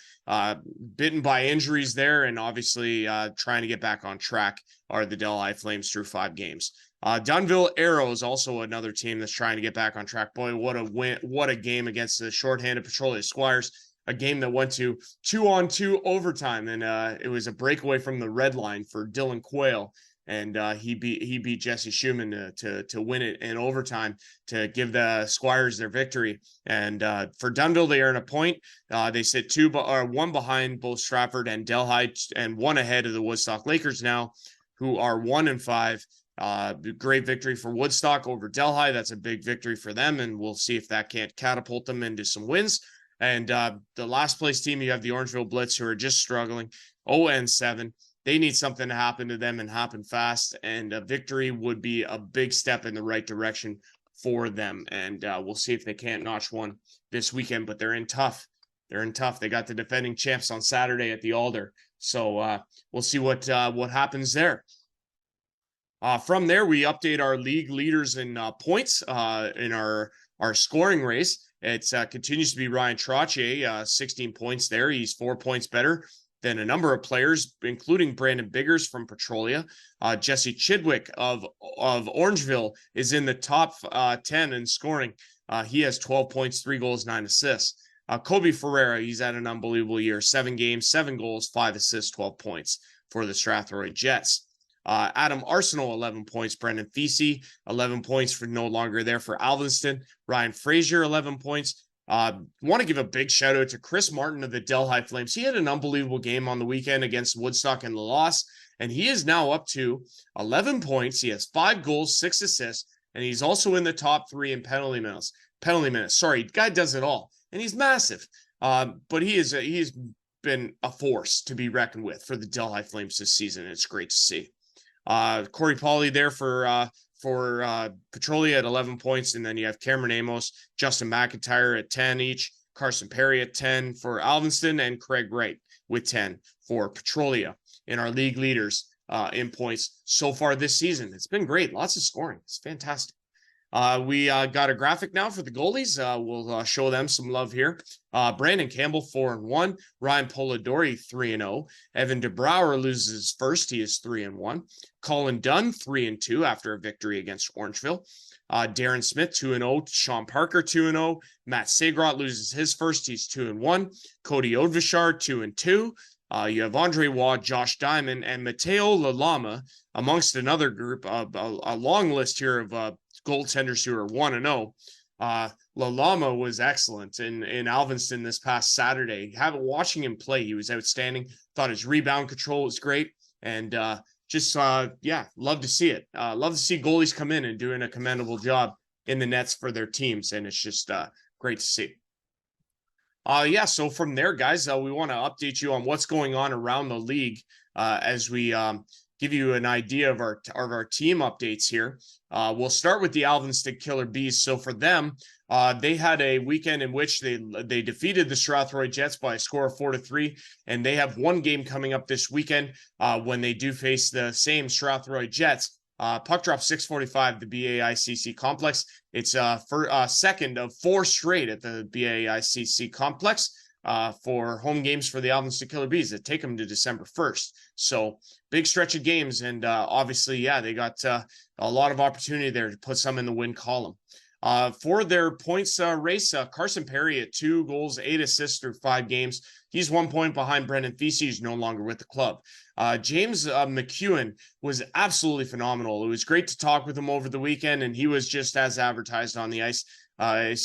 bitten by injuries there, and obviously trying to get back on track are the Delhi Flames through 5 games. Dunville Arrows, also another team that's trying to get back on track. Boy, what a win! What a game against the shorthanded Petrolia Squires. A game that went to 2-on-2 overtime, and it was a breakaway from the red line for Dylan Quayle, and he beat Jesse Schumann to win it in overtime to give the Squires their victory. And for Dunville, they earn a point. They sit 1 behind both Stratford and Delhi, and 1 ahead of the Woodstock Lakers now, who are 1-5. Great victory for Woodstock over Delhi. That's a big victory for them, and we'll see if that can't catapult them into some wins. And the last place team, you have the Orangeville Blitz, who are just struggling, 0-7. They need something to happen to them and happen fast. And a victory would be a big step in the right direction for them. And we'll see if they can't notch one this weekend. But they're in tough. They got the defending champs on Saturday at the Alder. So we'll see what happens there. From there, we update our league leaders in points in our scoring race. It continues to be Ryan Trottier, 16 points there. He's 4 points better than a number of players, including Brandon Biggers from Petrolia. Jesse Chidwick of Orangeville is in the top 10 in scoring. He has 12 points, 3 goals, 9 assists. Kobe Ferreira, he's had an unbelievable year. 7 games, 7 goals, 5 assists, 12 points for the Strathroy Jets. Adam Arsenal, 11 points. Brendan Feasey, 11 points for no longer there for Alvinston. Ryan Frazier, 11 points. Want to give a big shout out to Chris Martin of the Delhi Flames. He had an unbelievable game on the weekend against Woodstock in the loss, and he is now up to 11 points. He has 5 goals, 6 assists, and he's also in the top 3 in penalty minutes. Sorry, guy does it all, and he's massive. But he's been a force to be reckoned with for the Delhi Flames this season. It's great to see. Corey Pauly there for Petrolia at 11 points, and then you have Cameron Amos, Justin McIntyre at 10 each, Carson Perry at 10 for Alvinston, and Craig Wright with 10 for Petrolia in our league leaders in points so far this season. It's been great. Lots of scoring. It's fantastic. We got a graphic now for the goalies. We'll show them some love here. Brandon Campbell, 4-1. Ryan Polidori, 3-0. Evan DeBrouwer loses his first. He is 3-1. Colin Dunn, 3-2 after a victory against Orangeville. Darren Smith, 2-0. Sean Parker, 2-0. Matt Segrot loses his first. He's 2-1. Cody Odvishar, 2-2. You have Andre Waugh, Josh Diamond, and Mateo Lalama amongst another group of a long list here of goaltenders who are 1-0. Lalama was excellent in Alvinston this past Saturday. Watching him play, he was outstanding. Thought his rebound control was great, and love to see it. Love to see goalies come in and doing a commendable job in the nets for their teams, and it's just great to see. So from there, guys, we want to update you on what's going on around the league as we give you an idea of our team updates here. We'll start with the Alvinston Killer Bees. So for them, they had a weekend in which they defeated the Strathroy Jets by a score of 4-3, and they have one game coming up this weekend when they do face the same Strathroy Jets. Puck drop 6:45, the BAICC complex. It's second of 4 straight at the BAICC complex for home games for the Alvinston Killer Bees that take them to December 1st. So big stretch of games, and obviously, they got a lot of opportunity there to put some in the win column. For their points race, Carson Perry at 2 goals, 8 assists through 5 games. He's 1 point behind Brendan Thesey, who's no longer with the club. James McEwen was absolutely phenomenal. It was great to talk with him over the weekend, and he was just as advertised on the ice.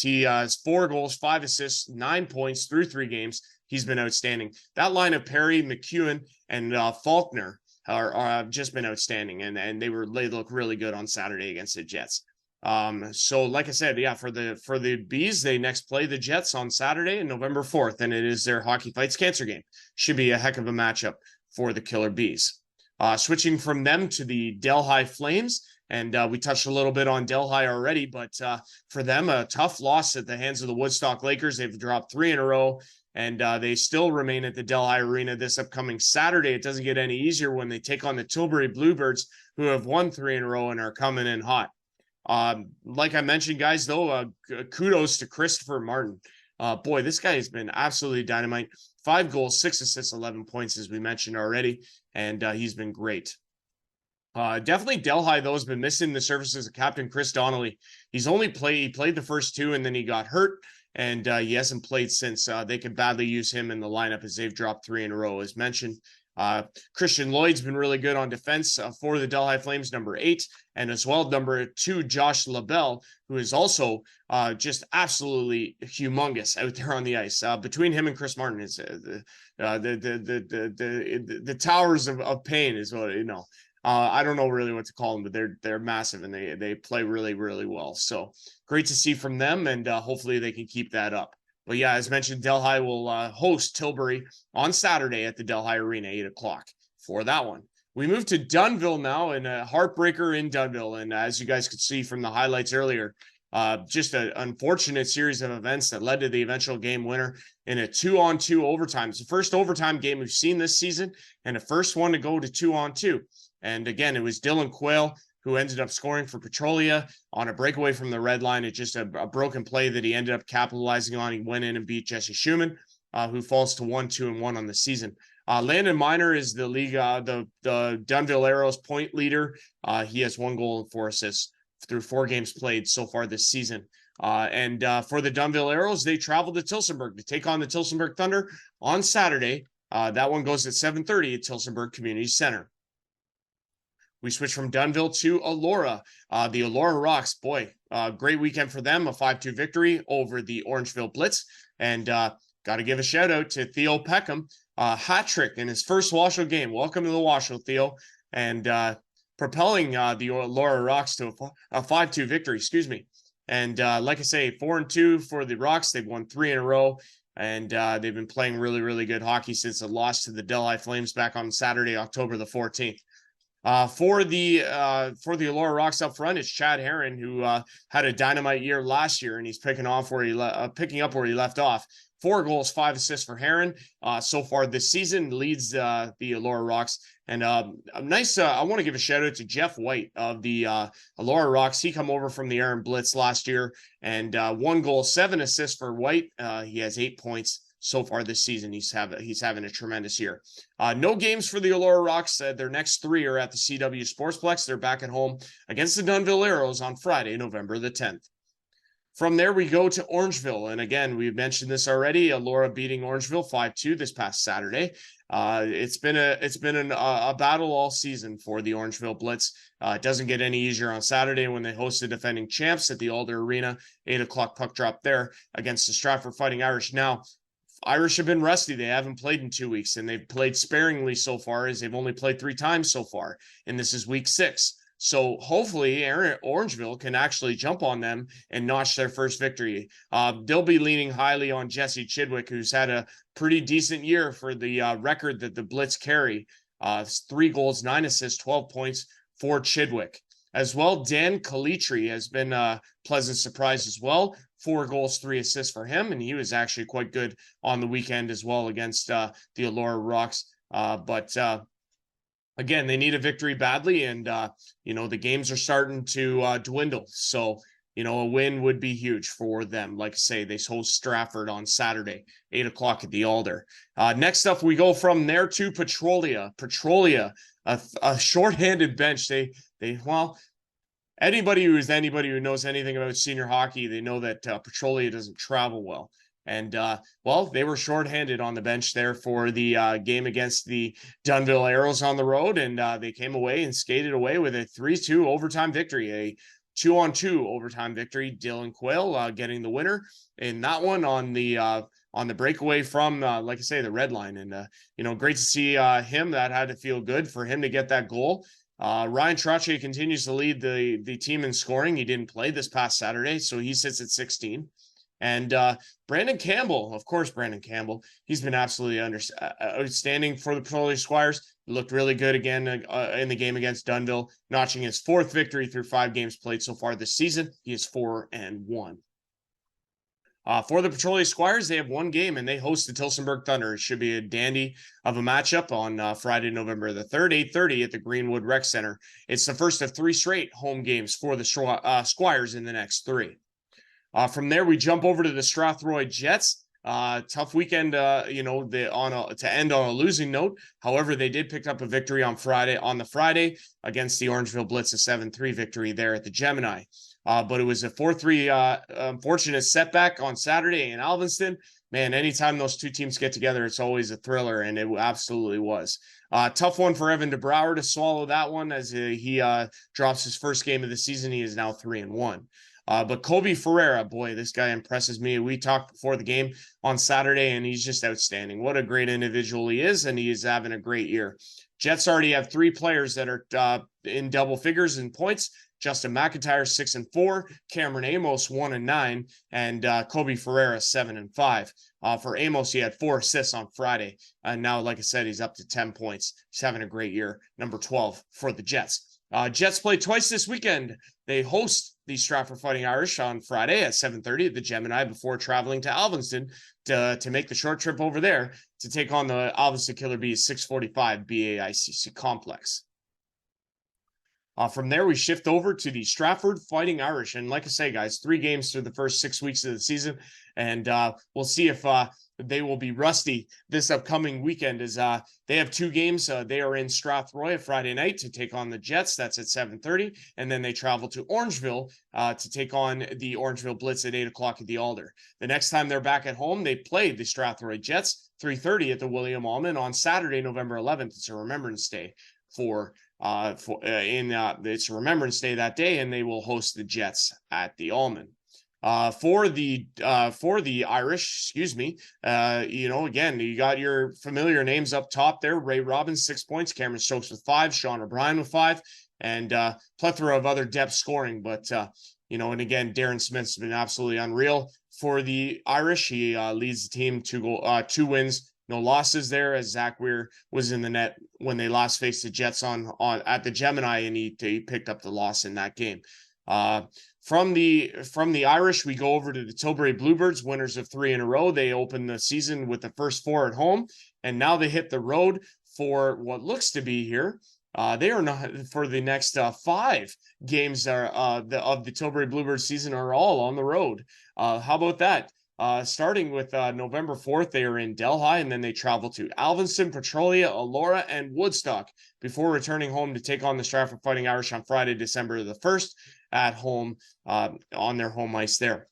He has 4 goals, 5 assists, 9 points through 3 games. He's been outstanding. That line of Perry, McEwen, and Faulkner are just been outstanding, and they look really good on Saturday against the Jets. So like I said, for the Bees, they next play the Jets on Saturday, November 4th, and it is their Hockey Fights Cancer game. Should be a heck of a matchup for the Killer Bees. Switching from them to the Delhi Flames, and we touched a little bit on Delhi already, but for them, a tough loss at the hands of the Woodstock Lakers. They've dropped 3 in a row, and they still remain at the Delhi Arena this upcoming Saturday. It doesn't get any easier when they take on the Tilbury Bluebirds, who have won 3 in a row and are coming in hot. Like I mentioned, guys, though, kudos to Christopher Martin. Boy, this guy has been absolutely dynamite. 5 goals, 6 assists, 11 points, as we mentioned already, and he's been great. Definitely Delhi, though, has been missing the services of Captain Chris Donnelly. He played the first 2, and then he got hurt, and he hasn't played since. They could badly use him in the lineup as they've dropped 3 in a row, as mentioned. Christian Lloyd's been really good on defense for the Delhi Flames, number 8, and as well number 2, Josh LaBelle, who is also just absolutely humongous out there on the ice. Between him and Chris Martin, is the towers of pain is what you know. I don't know really what to call them, but they're massive, and they play really, really well. So great to see from them, and hopefully they can keep that up. But as mentioned, Delhi will host Tilbury on Saturday at the Delhi Arena, 8 o'clock for that one. We move to Dunnville now, and a heartbreaker in Dunnville. And as you guys could see from the highlights earlier, just an unfortunate series of events that led to the eventual game winner in a 2-on-2 overtime. It's the first overtime game we've seen this season, and the first one to go to 2-on-2. And again, it was Dylan Quayle who ended up scoring for Petrolia on a breakaway from the red line. It's just a broken play that he ended up capitalizing on. He went in and beat Jesse Schumann, who falls to 1-2-1 on the season. Landon Miner is the league, the Dunnville Arrows point leader. He has 1 goal and 4 assists through 4 games played so far this season. And for the Dunnville Arrows, they travel to Tillsonburg to take on the Tillsonburg Thunder on Saturday. That one goes at 7:30 at Tillsonburg Community Center. We switch from Dunnville to Elora. The Elora Rocks, great weekend for them, a 5-2 victory over the Orangeville Blitz. And got to give a shout out to Theo Peckham, hat trick in his first WOSHL game. Welcome to the WOSHL, Theo. And propelling the Elora Rocks to a 5-2 victory, And like I say, 4-2 for the Rocks. They've won 3 in a row. And they've been playing really, really good hockey since the loss to the Delhi Flames back on Saturday, October the 14th. For the Elora Rocks up front, it's Chad Herron, who had a dynamite year last year, and he's picking up where he left off. 4 goals, 5 assists for Herron so far this season, leads the Elora Rocks. And I want to give a shout out to Jeff White of the Elora Rocks. He come over from the Aaron Blitz last year, and 1 goal, 7 assists for White. He has 8 points so far this season. He's having a tremendous year. No games for the Elora Rocks. Their next 3 are at the CW Sportsplex. They're back at home against the Dunnville Arrows on Friday, November the 10th. From there, we go to Orangeville. And again, we mentioned this already. Elora beating Orangeville 5-2 this past Saturday. It's been a battle all season for the Orangeville Blitz. It doesn't get any easier on Saturday when they host the defending champs at the Alder Arena. 8 o'clock puck drop there against the Stratford Fighting Irish. Now, Irish have been rusty. They haven't played in 2 weeks, and they've played sparingly so far, as they've only played 3 times so far. And this is week 6. So hopefully Orangeville can actually jump on them and notch their first victory. They'll be leaning highly on Jesse Chidwick, who's had a pretty decent year for the record that the Blitz carry. 3 goals, 9 assists, 12 points for Chidwick. As well, Dan Calitri has been a pleasant surprise as well. 4 goals, 3 assists for him, and he was actually quite good on the weekend as well against the Elora Rocks. But again, they need a victory badly, and the games are starting to dwindle. So, a win would be huge for them. Like I say, they host Stratford on Saturday, 8 o'clock at the Alder. Next up, we go from there to Petrolia. Petrolia, a shorthanded bench. Anybody who knows anything about senior hockey, they know that Petrolia doesn't travel well. And, they were shorthanded on the bench there for the game against the Dunnville Arrows on the road, and they came away and skated away with a 3-2 overtime victory, a 2-on-2 overtime victory. Dylan Quayle getting the winner in that one on the breakaway from, like I say, the red line. And, great to see him. That had to feel good for him to get that goal. Ryan Trottier continues to lead the team in scoring. He didn't play this past Saturday, so he sits at 16. And Brandon Campbell, of course, he's been absolutely outstanding for the Petrolia Squires. He looked really good again in the game against Dunnville, notching his 4th victory through 5 games played so far this season. He is 4-1. For the Petrolia Squires, they have 1 game, and they host the Tillsonburg Thunder. It should be a dandy of a matchup on Friday, November the 3rd, 8:30 at the Greenwood Rec Center. It's the first of 3 straight home games for the Squires in the next 3. From there, we jump over to the Strathroy Jets. Tough weekend, to end on a losing note. However, they did pick up a victory on the Friday against the Orangeville Blitz, a 7-3 victory there at the Gemini. But it was a 4-3 unfortunate setback on Saturday in Alvinston. Man, anytime those 2 teams get together, it's always a thriller, and it absolutely was. Tough one for Evan DeBrouwer to swallow that one as he drops his first game of the season. He is now 3-1. But Kobe Ferreira, boy, this guy impresses me. We talked before the game on Saturday, and he's just outstanding. What a great individual he is, and he is having a great year. Jets already have 3 players that are in double figures in points. Justin McIntyre, 6-4, Cameron Amos, 1-9, and Kobe Ferreira, 7-5. For Amos, he had 4 assists on Friday. And now, like I said, he's up to 10 points. He's having a great year. Number 12 for the Jets. Jets play twice this weekend. They host the Stratford Fighting Irish on Friday at 7:30 at the Gemini before traveling to Alvinston to make the short trip over there to take on the Alvinston Killer Bees 645 BAICC complex. From there, we shift over to the Stratford Fighting Irish. And like I say, guys, 3 games through the first 6 weeks of the season. And we'll see if they will be rusty this upcoming weekend as they have 2 games. They are in Strathroy Friday night to take on the Jets. That's at 7:30. And then they travel to Orangeville to take on the Orangeville Blitz at 8 o'clock at the Alder. The next time they're back at home, they play the Strathroy Jets 3:30 at the William Allman on Saturday, November 11th. It's a Remembrance Day it's a Remembrance Day that day, and they will host the Jets at the Allman. For the Irish, again, you got your familiar names up top there. Ray Robbins, 6 points. Cameron Stokes with 5. Sean O'Brien with 5. And plethora of other depth scoring. But, and again, Darren Smith's been absolutely unreal for the Irish. He leads the team to 2 wins, no losses there, as Zach Weir was in the net when they last faced the Jets at the Gemini, and he picked up the loss in that game. From the Irish, we go over to the Tilbury Bluebirds, winners of 3 in a row. They opened the season with the first 4 at home, and now they hit the road for what looks to be here. They are not for the next 5 games of the Tilbury Bluebirds season are all on the road. How about that? Starting with November 4th, they are in Delhi, and then they travel to Alvinston, Petrolia, Elora, and Woodstock before returning home to take on the Stratford Fighting Irish on Friday, December the 1st at home on their home ice there.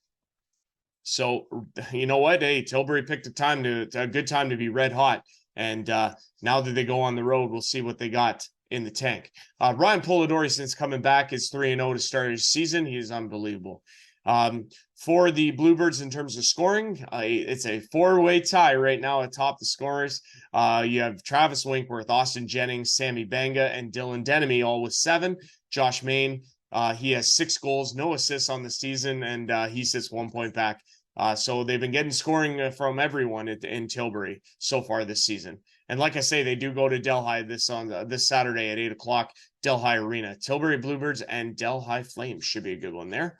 So you know what? Hey, Tilbury picked a good time to be red hot. And now that they go on the road, we'll see what they got in the tank. Ryan Polidori, since coming back, is 3-0 to start his season. He is unbelievable. For the Bluebirds, in terms of scoring, it's a 4-way tie right now atop the scorers. You have Travis Winkworth, Austin Jennings, Sammy Banga, and Dylan Denemy all with 7. Josh Main, he has 6 goals, no assists on the season, and he sits 1 point back. So they've been getting scoring from everyone in Tilbury so far this season. And like I say, they do go to Delhi this Saturday at 8:00, Delhi Arena. Tilbury Bluebirds and Delhi Flames should be a good one there.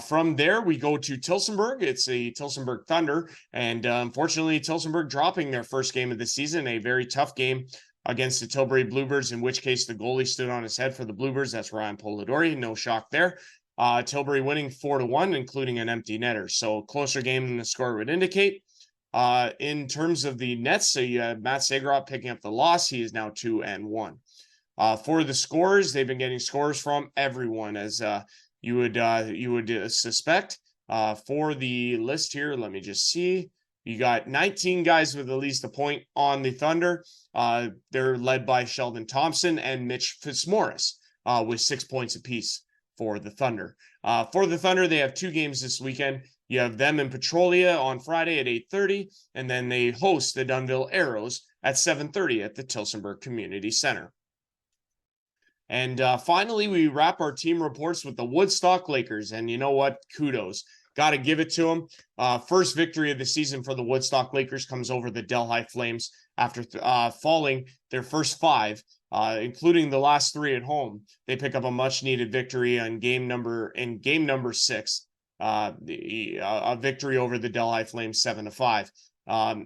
From there, we go to Tillsonburg. It's the Tillsonburg Thunder, and unfortunately, Tillsonburg dropping their first game of the season, a very tough game against the Tilbury Bluebirds, in which case the goalie stood on his head for the Bluebirds. That's Ryan Polidori. No shock there. Tilbury winning 4-1, including an empty netter. So closer game than the score would indicate. In terms of the nets, so you have Matt Sagrot picking up the loss. He is now 2-1. For the scores, they've been getting scores from everyone, as you would suspect. For the list here, let me just see. You got 19 guys with at least a point on the Thunder. They're led by Sheldon Thompson and Mitch Fitzmaurice with 6 points apiece for the Thunder. For the Thunder, they have 2 games this weekend. You have them in Petrolia on Friday at 8:30, and then they host the Dunnville Arrows at 7:30 at the Tillsonburg Community Center. And finally, we wrap our team reports with the Woodstock Lakers. And you know what? Kudos. Got to give it to them. First victory of the season for the Woodstock Lakers comes over the Delhi Flames after falling their first 5, including the last 3 at home. They pick up a much-needed victory in game number 6, a victory over the Delhi Flames 7-5.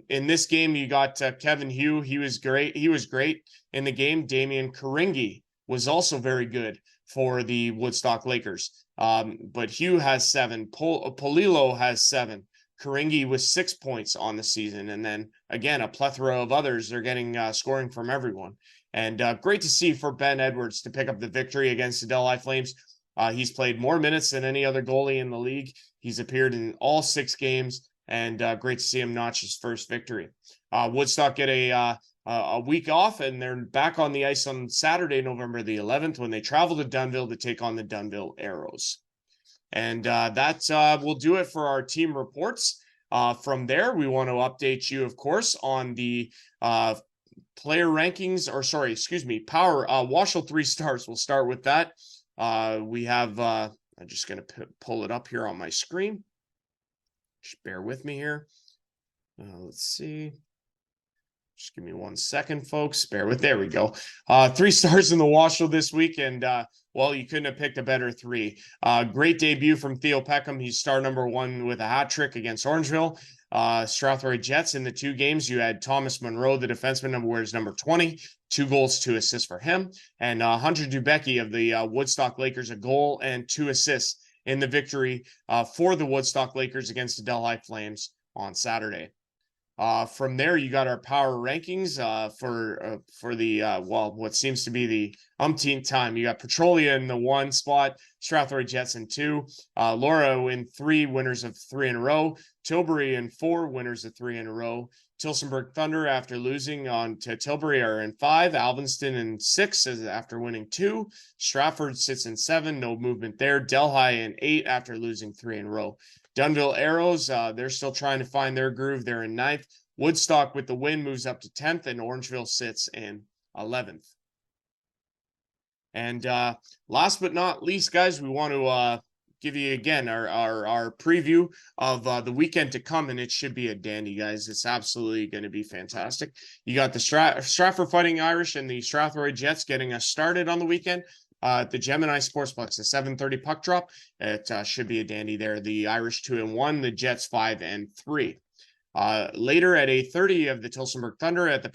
In this game, you got Kevin Hugh. He was great. He was great in the game. Damian Karingi was also very good for the Woodstock Lakers. But Hugh has 7. Polillo has 7. Karingi with 6 points on the season. And then, again, a plethora of others are getting scoring from everyone. And great to see for Ben Edwards to pick up the victory against the Delhi Flames. He's played more minutes than any other goalie in the league. He's appeared in all 6 games, and great to see him notch his first victory. Woodstock get a week off, and they're back on the ice on Saturday, November the 11th, when they travel to Dunnville to take on the Dunnville Arrows. And that will do it for our team reports. From there, we want to update you, of course, on the player rankings, power WOSHL 3 stars. We'll start with that. We have, I'm just going to pull it up here on my screen. Just bear with me here. Let's see. Just give me 1 second, folks. There we go. 3 stars in the WOSHL this week, and well, you couldn't have picked a better 3. Great debut from Theo Peckham. He's star number 1 with a hat trick against Orangeville. Strathroy Jets in the 2 games. You had Thomas Monroe, the defenseman, wears number 20. 2 goals, 2 assists for him. And Hunter Dubecki of the Woodstock Lakers, a goal and 2 assists in the victory for the Woodstock Lakers against the Delhi Flames on Saturday. From there, you got our power rankings for the what seems to be the umpteenth time. You got Petrolia in the 1 spot, Strathroy Jets in 2, Laura in 3, winners of 3 in a row, Tilbury in 4, winners of 3 in a row, Tillsonburg Thunder, after losing on to Tilbury, are in 5, Alvinston in 6 after winning 2, Stratford sits in 7, no movement there, Delhi in 8 after losing 3 in a row. Dunnville Arrows, they're still trying to find their groove. They're in 9th. Woodstock with the win moves up to 10th, and Orangeville sits in 11th. And last but not least, guys, we want to give you again our preview of the weekend to come, and it should be a dandy, guys. It's absolutely going to be fantastic. You got the Stratford Fighting Irish and the Strathroy Jets getting us started on the weekend. The Gemini Sportsplex, the 7:30 puck drop. It should be a dandy there. The Irish 2-1, the Jets 5-3. Later at 8:30, of the Tillsonburg Thunder at the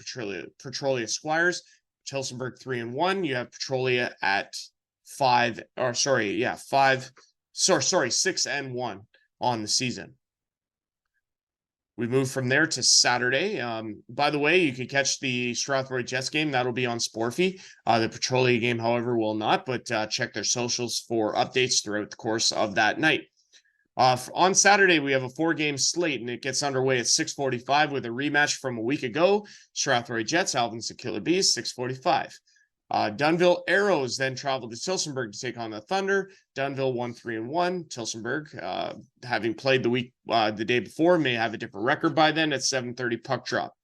Petrolia Squires. Tillsonburg 3-1. You have Petrolia at 6-1 on the season. We move from there to Saturday. By the way, you can catch the Strathroy Jets game. That'll be on Sporfy. The Petrolia game, however, will not, but check their socials for updates throughout the course of that night. On Saturday, we have a 4-game slate, and it gets underway at 6:45 with a rematch from a week ago. Strathroy Jets, Alvin's Killer Bees, 6:45. Dunnville Arrows then travel to Tilsonburg to take on the Thunder. Dunnville 1-3-1. Tilsonburg, having played the day before, may have a different record by then at 7:30 puck drop.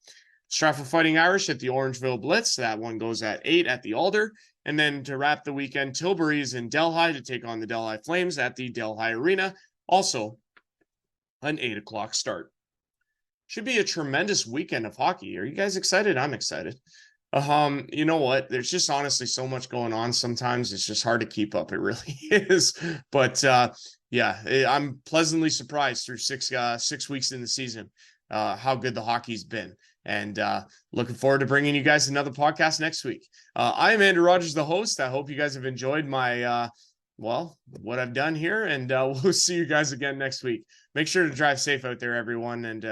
Stratford Fighting Irish at the Orangeville Blitz. That one goes at 8 at the Alder. And then to wrap the weekend, Tilbury's in Delhi to take on the Delhi Flames at the Delhi Arena. Also an 8 o'clock start. Should be a tremendous weekend of hockey. Are you guys excited? I'm excited. You know what? There's just honestly so much going on. Sometimes it's just hard to keep up. It really is. But I'm pleasantly surprised through 6 weeks in the season, how good the hockey's been. And looking forward to bringing you guys another podcast next week. I'm Andrew Rogers, the host. I hope you guys have enjoyed my, what I've done here. And we'll see you guys again next week. Make sure to drive safe out there, everyone. And,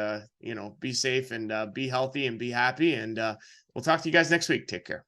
be safe and be healthy and be happy. And we'll talk to you guys next week. Take care.